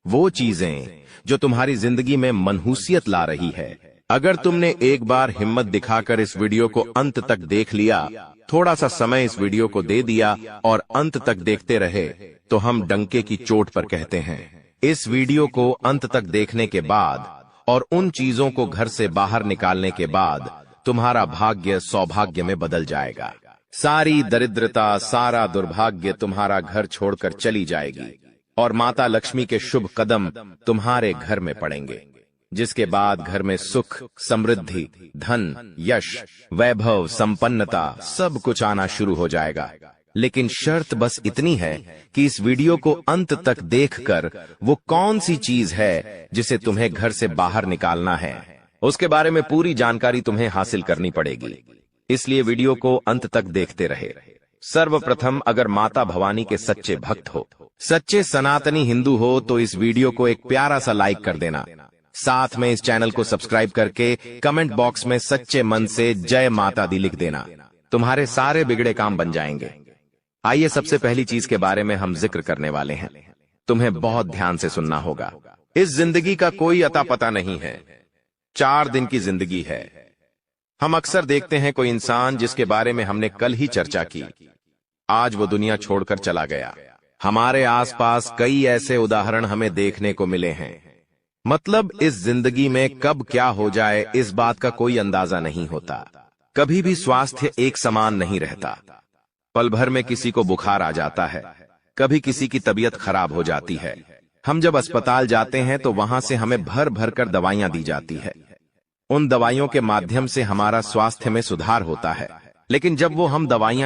वो चीजें जो तुम्हारी जिंदगी में मनहूसियत ला रही है। अगर तुमने एक बार हिम्मत दिखाकर इस वीडियो को अंत तक देख लिया, थोड़ा सा समय इस वीडियो को दे दिया और अंत तक देखते रहे, तो हम डंके की चोट पर कहते हैं। इस वीडियो को अंत तक देखने के बाद और उन चीजों को घर से बाहर निकालने के बाद तुम्हारी जिंदगी में खलबली मच जाएगी। और तुम्हारी जिंदगी में तुम्हारा भाग्य सौभाग्य में बदल जाएगा। सारी दरिद्रता, सारा दुर्भाग्य तुम्हारा घर छोड़कर चली जाएगी और माता लक्ष्मी के शुभ कदम तुम्हारे घर में पड़ेंगे, जिसके बाद घर में सुख, समृद्धि, धन, यश, वैभव, संपन्नता सब कुछ आना शुरू हो जाएगा। लेकिन शर्त बस इतनी है कि इस वीडियो को अंत तक देखकर वो कौन सी चीज है जिसे तुम्हें घर से बाहर निकालना है, उसके बारे में पूरी जानकारी तुम्हें हासिल करनी पड़ेगी। इसलिए वीडियो को अंत तक देखते रहे। सर्वप्रथम, अगर माता भवानी के सच्चे भक्त हो, सच्चे सनातनी हिंदू हो, तो इस वीडियो को एक प्यारा सा लाइक कर देना। साथ में इस चैनल को सब्सक्राइब करके कमेंट बॉक्स में सच्चे मन से जय माता दी लिख देना। तुम्हारे सारे बिगड़े काम बन जाएंगे। आइए, सबसे पहली चीज के बारे में हम जिक्र करने वाले हैं। तुम्हें बहुत ध्यान से सुनना होगा। इस जिंदगी का कोई अता पता नहीं है। 4 दिन की जिंदगी है। हम अक्सर देखते हैं कोई इंसान जिसके बारे में हमने कल ही चर्चा की, आज वो दुनिया छोड़कर चला गया। हमारे आसपास कई ऐसे उदाहरण हमें देखने को मिले हैं। मतलब इस जिंदगी में कब क्या हो जाए इस बात का कोई अंदाजा नहीं होता। कभी भी स्वास्थ्य एक समान नहीं रहता। पल भर में किसी को बुखार आ जाता है, कभी किसी की तबीयत खराब हो जाती है। हम जब अस्पताल जाते हैं तो वहां से हमें भर भर कर दवाइयां दी जाती है। उन दवाइयों के माध्यम से हमारा स्वास्थ्य में सुधार होता है। लेकिन जब वो हम दवाइयां